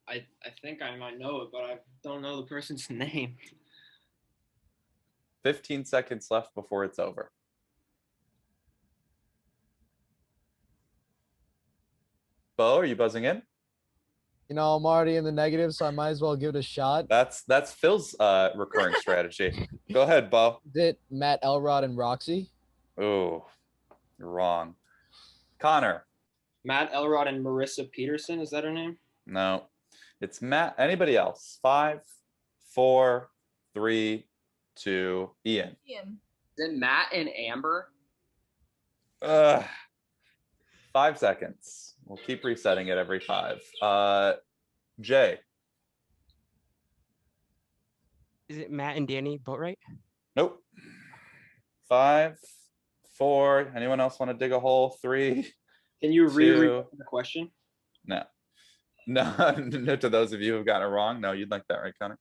I think I might know it, but I don't know the person's name. 15 seconds left before it's over. Bo, are you buzzing in? You know, I'm already in the negative, so I might as well give it a shot. That's Phil's recurring strategy. Go ahead, Bo. Is it Matt Elrod and Roxy? Oh, you're wrong. Connor. Matt Elrod and Marissa Peterson, is that her name? No, it's Matt. Anybody else? 5, 4, 3, 2. Ian. Ian. Is it Matt and Amber? 5 seconds. We'll keep resetting it every 5. Jay. Is it Matt and Danny Boatwright? Nope. 5, 4. Anyone else want to dig a hole? 3. Can you 2. reread the question? No. No, to those of you who've gotten it wrong. No, you'd like that, right, Connor?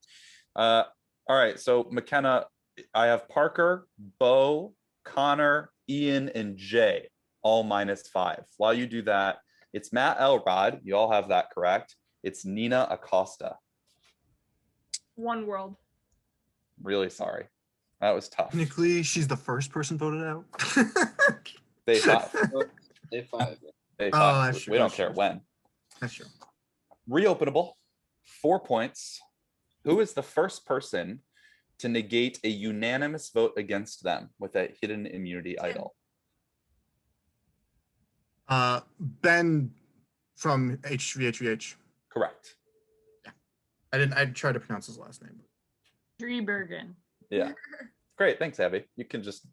All right. So McKenna, I have Parker, Bo, Connor, Ian, and Jay all -5. While you do that, it's Matt Elrod. You all have that correct. It's Nina Acosta. One world. Really sorry. That was tough. Technically, she's the first person voted out. Day 5. Day 5. Day 5. Oh, that's true. We don't That's care true. when. That's true. Reopenable. 4 points. Who is the first person to negate a unanimous vote against them with a hidden immunity idol? Ben from HVHVH. Correct. I tried to pronounce his last name. Driebergen. Yeah. Great. Thanks, Abby. You can just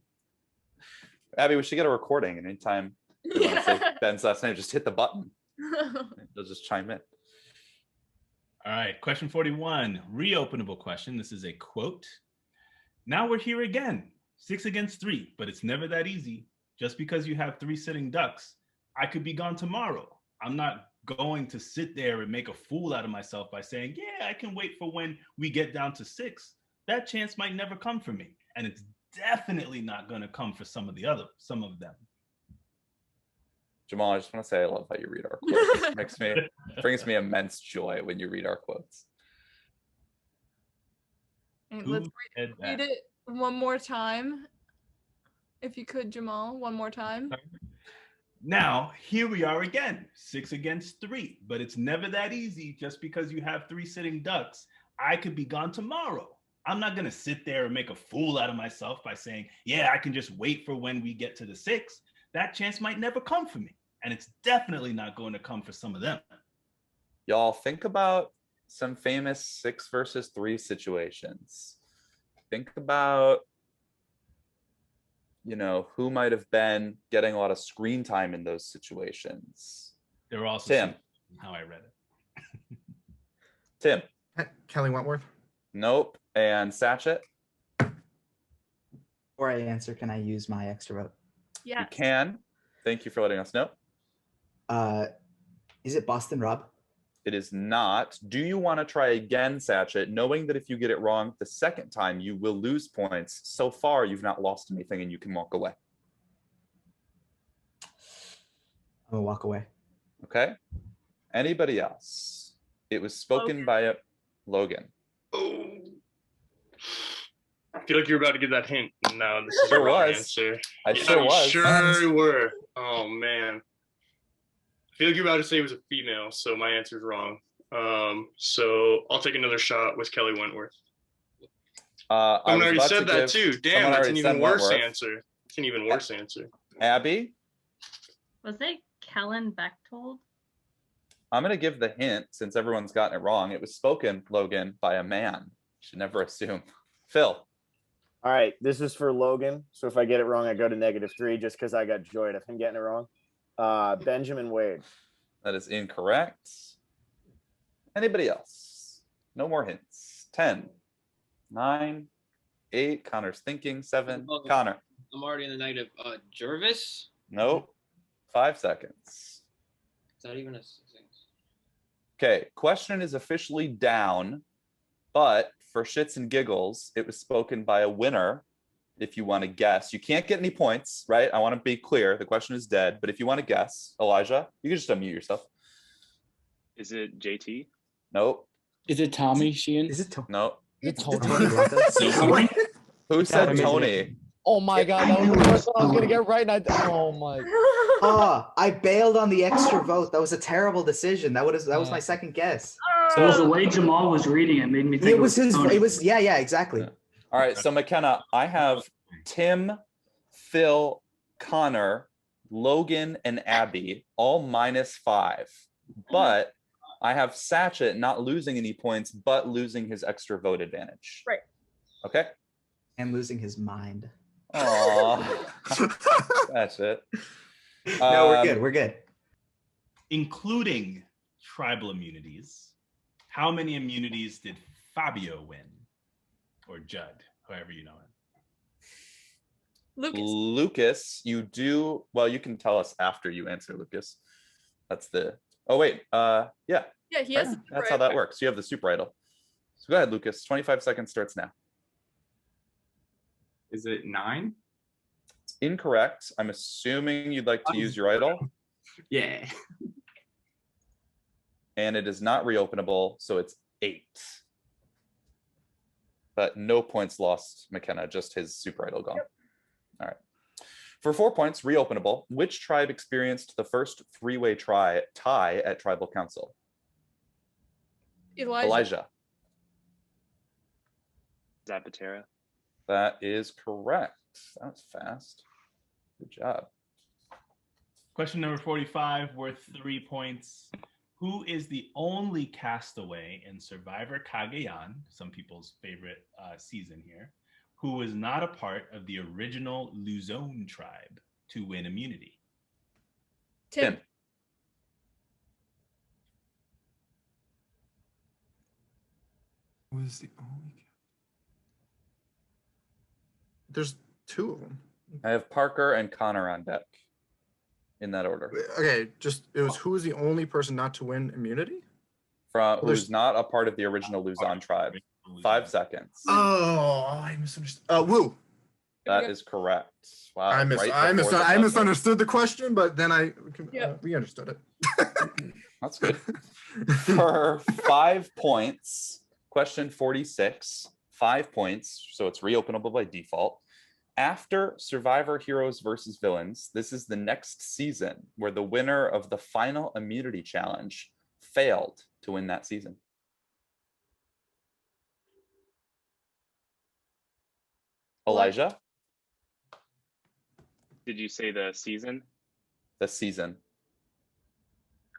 Abby, we should get a recording, and anytime you want to say Ben's last name, just hit the button. They'll just chime in. All right, question 41, reopenable question. This is a quote. Now we're here again, 6 against 3, but it's never that easy. Just because you have 3 sitting ducks, I could be gone tomorrow. I'm not going to sit there and make a fool out of myself by saying, yeah, I can wait for when we get down to 6. That chance might never come for me. And it's definitely not going to come for some of them. Jamal, I just want to say I love how you read our quotes. Brings me immense joy when you read our quotes. And let's read it one more time. If you could, Jamal, one more time. Now, here we are again, 6 against 3, but it's never that easy. Just because you have 3 sitting ducks, I could be gone tomorrow. I'm not going to sit there and make a fool out of myself by saying, yeah, I can just wait for when we get to the 6. That chance might never come for me. And it's definitely not going to come for some of them. Y'all think about some famous 6 versus 3 situations. Think about, who might have been getting a lot of screen time in those situations. They were also Tim. How I read it. Tim. Kelly Wentworth. Nope. And Satchet. Before I answer, can I use my extra vote? Yeah. You can. Thank you for letting us know. Is it Boston Rob? It is not. Do you want to try again, Satchet, knowing that if you get it wrong the second time, you will lose points? So far, you've not lost anything and you can walk away. I'm going to walk away. Okay. Anybody else? It was spoken by Logan. Oh. I feel like you're about to give that hint. No, this is Sure the wrong was. answer. I sure you was. Sure were. Oh man. I feel like you're about to say it was a female, so my answer's wrong. So I'll take another shot with Kelly Wentworth. Someone already said that too. Damn, that's an even worse answer. It's an even worse answer. Abby? Was it Kellen Bechtold? I'm going to give the hint since everyone's gotten it wrong. It was spoken, Logan, by a man. Should never assume. Phil. All right, this is for Logan. So if I get it wrong, I go to -3 just because I got joy of him getting it wrong. Benjamin Wade. That is incorrect. Anybody else? No more hints. 10, 9, 8. Connor's thinking. 7. Connor. I'm already in the night of Jervis. Nope. 5 seconds. Is that even a thing? Okay, question is officially down, but for shits and giggles, it was spoken by a winner. If you want to guess, you can't get any points, right? I want to be clear. The question is dead, but if you want to guess, Elijah, you can just unmute yourself. Is it JT? Nope. Is it Tommy Sheehan? Is it Tony? Nope. Is it Tony? Who said Tony? Oh my God, that was the first one I was gonna get right. And oh my. Oh, I bailed on the extra vote. That was a terrible decision. That was my second guess. So it was the way Jamal was reading it made me think It was his. Tony. It was yeah, exactly. Yeah. All right, so McKenna, I have Tim, Phil, Connor, Logan, and Abby all -5, but I have Satchet not losing any points, but losing his extra vote advantage. Right. Okay. And losing his mind. Aww. That's it. No, we're good. We're good. Including tribal immunities, how many immunities did Fabio win? Or Judd, however you know him. Lucas, you do well. You can tell us after you answer, Lucas. That's the. Oh wait, yeah. Yeah, he has. That's how that works. You have the super idol. So go ahead, Lucas. 25 seconds starts now. Is it 9? It's That's incorrect. I'm assuming you'd like to use your idol. Yeah. And it is not reopenable, so it's 8. But no points lost, McKenna, just his super idol gone. All right. For 4 points, reopenable, which tribe experienced the first three-way tie at tribal council? Elijah. Zapatera. That is correct. That was fast. Good job. Question number 45, worth 3 points. Who is the only castaway in Survivor Cagayan, some people's favorite season here, who was not a part of the original Luzon tribe to win immunity? Tim. Who is the only? There's 2 of them. I have Parker and Connor on deck in that order. Okay, it was who was the only person not to win immunity? Who's not a part of the original Luzon tribe. 5 seconds. Oh, I misunderstood. Woo. That is correct. Wow. I misunderstood the question, but then we understood it. That's good. For 5 points, question 46, 5 points, so it's reopenable by default. After Survivor Heroes versus Villains, this is the next season where the winner of the final immunity challenge failed to win that season. Elijah? Did you say the season? The season.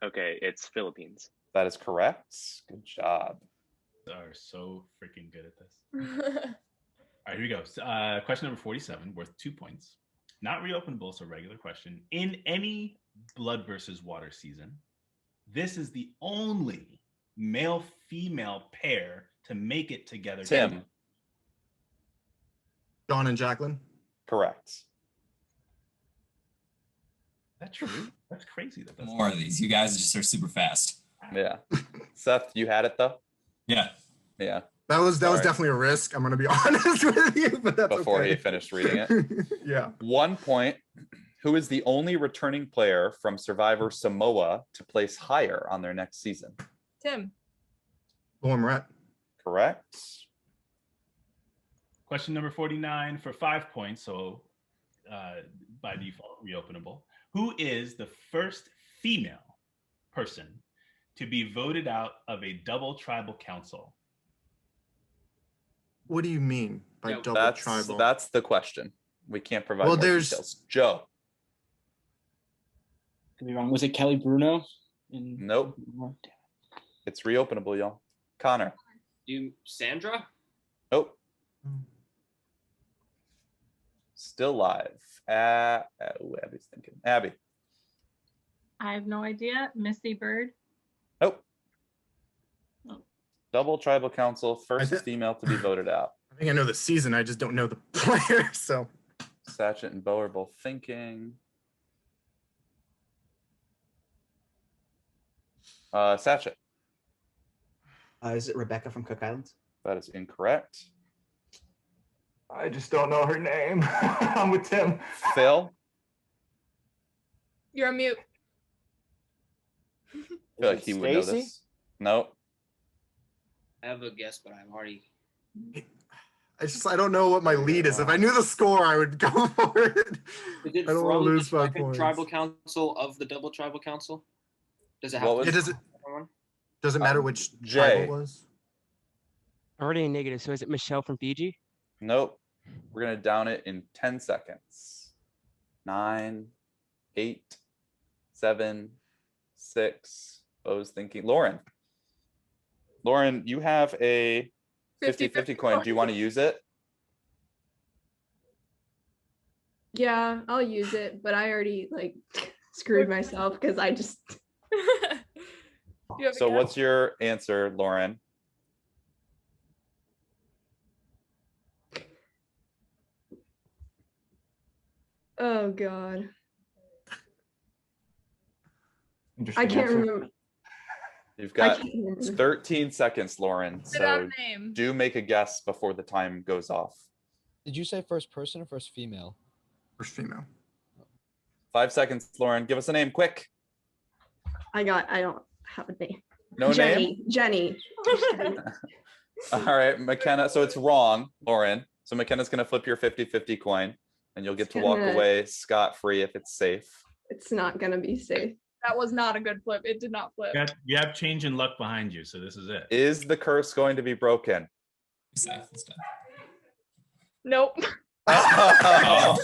Okay, it's Philippines. That is correct. Good job. You are so freaking good at this. All right, here we go. Question number 47, worth 2 points. Not reopenable, so regular question. In any Blood versus Water season, this is the only male-female pair to make it together. Tim. John and Jacqueline. Correct. Is that true? That's crazy. That's More of these. You guys just are super fast. Yeah. Seth, you had it though? Yeah. Yeah. That was definitely a risk. I'm gonna be honest with you, but that's before okay. he finished reading it. Yeah. 1 point. Who is the only returning player from Survivor Samoa to place higher on their next season? Tim. Lauren Moret. Correct. Question number 49 for 5 points, so by default reopenable. Who is the first female person to be voted out of a double tribal council? What do you mean by double tribal? That's the question. We can't provide Well, more details. Joe. Could be wrong. Was it Kelly Bruno? Nope. It's reopenable, y'all. Connor. Sandra? Nope. Still live. Abby's thinking. Abby. I have no idea. Missy Bird. Nope. Oh. Double tribal council, first female to be voted out. I think I know the season. I just don't know the player. So Satchet and Bo are both thinking. Satchet. Is it Rebecca from Cook Islands? That is incorrect. I just don't know her name. I'm with Tim. Phil. You're on mute. I feel like he would know this. Nope. I have a guess, but I'm already. I don't know what my lead is. If I knew the score, I would go for it. Is it I don't want to from lose the 5 second points. tribal council of the double tribal council? Does it have What to was- be Doesn't matter which Jay. tribe it was. Already negative. So is it Michelle from Fiji? Nope. We're gonna down it in 10 seconds. 9, 8, 7, 6. Bo's thinking. Lauren, you have a 50-50 coin. Do you want to use it? Yeah, I'll use it, but I already screwed myself because I just. So what's your answer, Lauren? Oh God. Interesting I can't answer. remember. You've got can't remember. 13 seconds, Lauren. Spit out So a name. do make a guess before the time goes off. Did you say first person or first female? First female. 5 seconds, Lauren. Give us a name, quick. I don't have a name. No name? Jenny. All right, McKenna. So it's wrong, Lauren. So McKenna's going to flip your 50-50 coin, and you'll get to walk away scot-free if it's safe. It's not going to be safe. That was not a good flip. It did not flip. You have change and luck behind you, so this is it. Is the curse going to be broken? Nope. Oh,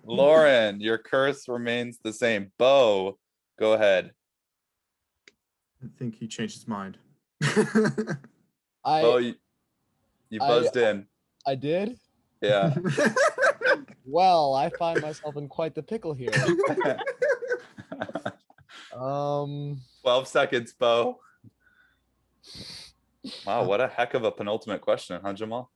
Lauren, your curse remains the same. Bo, go ahead. I think he changed his mind. Bo, you buzzed in. I did? Yeah. Well, I find myself in quite the pickle here. 12 seconds, Bo. Wow, what a heck of a penultimate question, huh, Jamal?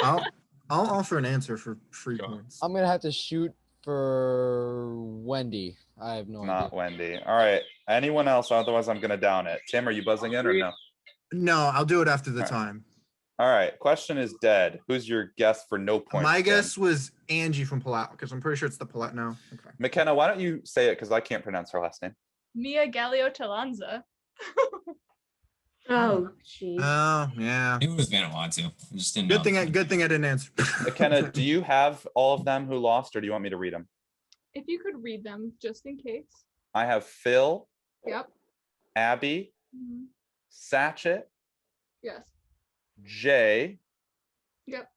I'll offer an answer for 3 points. I'm gonna have to shoot for Wendy. I have no idea. Not Wendy. All right. Anyone else? Otherwise, I'm gonna down it. Tim, are you buzzing in or no? No, I'll do it after the time. All right. Question is dead. Who's your guess for no points? My Tim? guess was Angie from Palau, because I'm pretty sure it's the Palau. No. Okay. McKenna, why don't you say it because I can't pronounce her last name. Mia Gallio-Talanza. Oh, jeez. Oh, yeah. It was Vanuatu. I just didn't Good know. thing I didn't answer. McKenna, do you have all of them who lost, or do you want me to read them? If you could read them, just in case. I have Phil, Yep. Abby, Mhm. Satchet, Yes. Jay, Yep.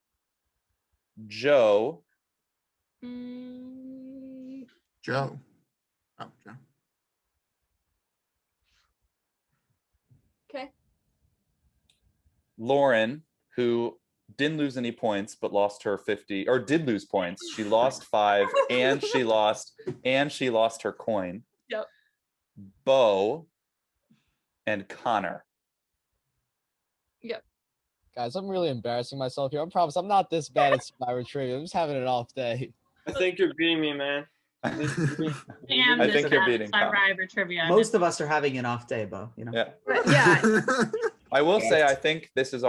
Joe, Joe. Oh, Joe. Okay. Lauren, who didn't lose any points but lost her 50, or did lose points. She lost 5 and she lost her coin. Yep. Bo and Connor. Yep. Guys, I'm really embarrassing myself here. I promise I'm not this bad at Survivor Trivia. I'm just having an off day. I think you're beating me, man. I I think you're beating Connor. Survivor Trivia. Most of us are having an off day, Bo. You know. Yeah. Yeah. I will say I think this is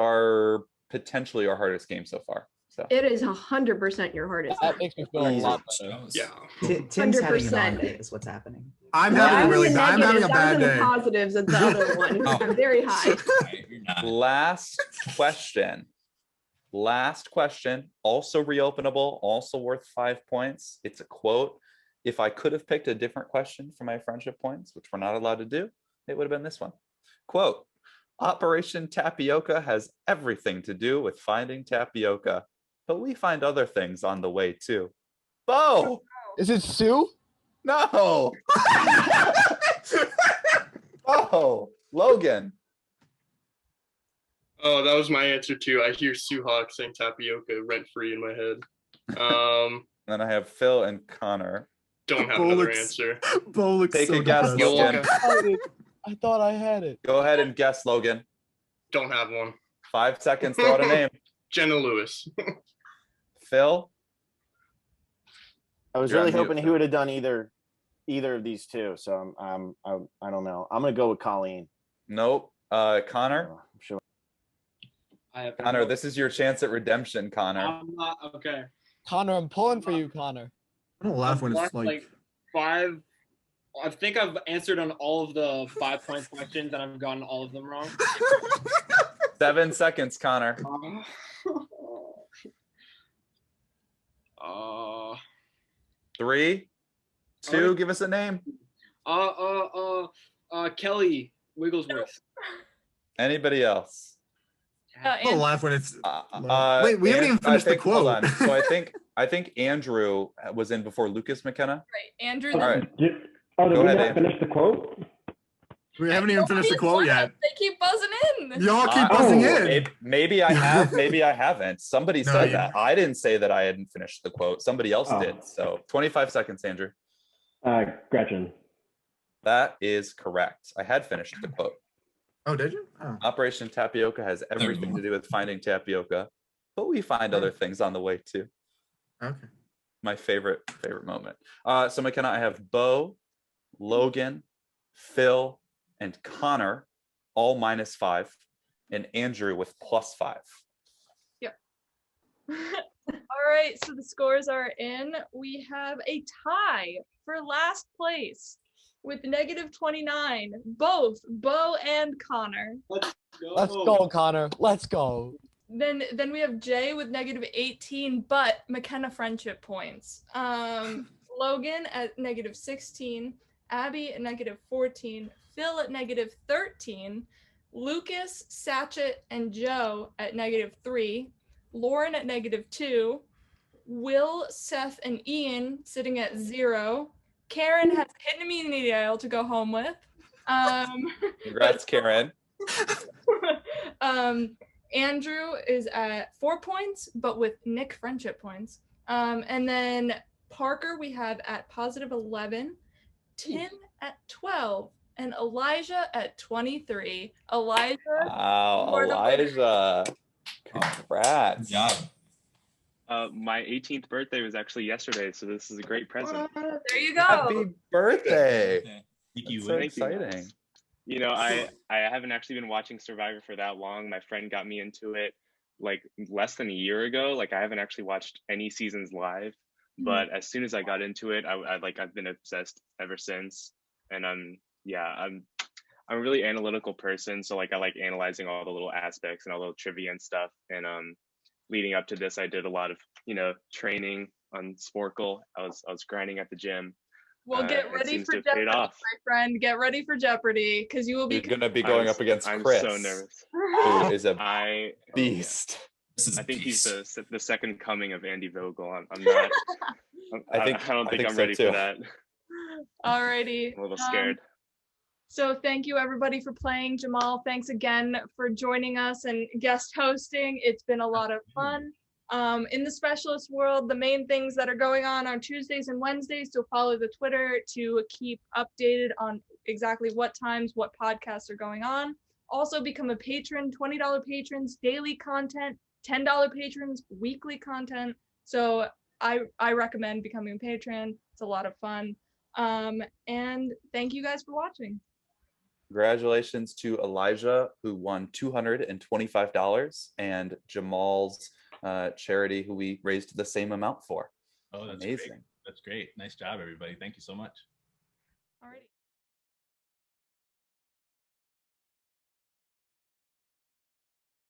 potentially our hardest game so far. So It is 100% your hardest. That makes me feel a lot better. Yeah. Tim's having an 100%. off day is what's happening. I'm Well, having I a was really in bad. I'm having a negatives. I was bad in the day. positives at the other one. I'm very high. Last question. Last question. Also reopenable. Also worth 5 points. It's a quote. If I could have picked a different question for my friendship points, which we're not allowed to do, it would have been this one. Quote, Operation Tapioca has everything to do with finding tapioca, but we find other things on the way too. Bo! Is it Sue? No! Oh, Logan. Oh, that was my answer too. I hear Sue Hawk saying tapioca rent free in my head. Then I have Phil and Connor. Don't have Bo another looks- answer. Bo looks Take so a guess, depressed. Logan. I thought I had it. Go ahead and guess, Logan. Don't have one. 5 seconds, throw out a name. Jenna Lewis. Phil? I was You're really on mute, hoping he Phil. would have done either of these two. So I don't know. I'm gonna go with Colleen. Nope. Connor? I'm sure. I have Connor, this is your chance at redemption, Connor. I'm not okay. Connor, I'm pulling for you, Connor. I don't laugh when it's Left, like 5. I think I've answered on all of the 5-point questions and I've gotten all of them wrong. 7 seconds, Connor. 3, 2, give us a name. Kelly Wigglesworth. Anybody else? I don't laugh when it's. Uh, Wait, we haven't even I finished the think- hold quote. on. So I think Andrew was in before Lucas McKenna. Right. Andrew. All right. Did Go we ahead, not Andrew. finish the quote? We haven't even finished the quote yet. They keep buzzing in. Y'all keep buzzing in. Maybe I have, maybe I haven't. Somebody No, said you- that. I didn't say that I hadn't finished the quote. Somebody else Oh. did. So 25 seconds, Andrew. Gretchen. That is correct. I had finished the quote. Oh, did you? Oh. Operation Tapioca has everything to do with finding tapioca, but we find other things on the way too. Okay. My favorite moment. So McKenna, I have Bo, Logan, Phil, and Connor, all -5, and Andrew with +5. Yep. All right. right, so the scores are in. We have a tie for last place with -29, both Bo and Connor. Let's go, Connor. Let's go. Then we have Jay with -18, but McKenna friendship points. Logan at -16, Abby at -14, Phil at -13, Lucas, Satchet, and Joe at -3, Lauren at -2, Will, Seth, and Ian sitting at 0. Karen has hidden immunity idol to go home with. Congrats, Karen. Andrew is at 4 points, but with Nick friendship points. And then Parker we have at +11, Tim at 12, and Elijah at 23. Elijah. Wow, Elijah. Congrats. Good job. My 18th birthday was actually yesterday, so this is a great present. There you go. Happy birthday. Thank you. That's so Thank you. exciting. You know, I haven't actually been watching Survivor for that long. My friend got me into it like less than a year ago. Like I haven't actually watched any seasons live, but as soon as I got into it, I've been obsessed ever since. And I'm a really analytical person, so like I like analyzing all the little aspects and all the little trivia and stuff. And leading up to this, I did a lot of training on Sporkle. I was grinding at the gym. Well, get ready for Jeopardy, my friend. Get ready for Jeopardy, because you will be. You're gonna be going up against Chris. I'm so nervous. Who is a beast. I think he's the second coming of Andy Vogel. I'm not. I don't think I'm so ready too. for that. Alrighty. I'm a little scared. So thank you everybody for playing. Jamal, thanks again for joining us and guest hosting. It's been a lot of fun. In the specialist world, the main things that are going on Tuesdays and Wednesdays, so follow the Twitter to keep updated on exactly what times, what podcasts are going on. Also become a patron, $20 patrons, daily content, $10 patrons, weekly content. So I recommend becoming a patron. It's a lot of fun. And thank you guys for watching. Congratulations to Elijah, who won $225, and Jamal's charity, who we raised the same amount for. Oh, that's amazing. Great. That's great. Nice job, everybody. Thank you so much.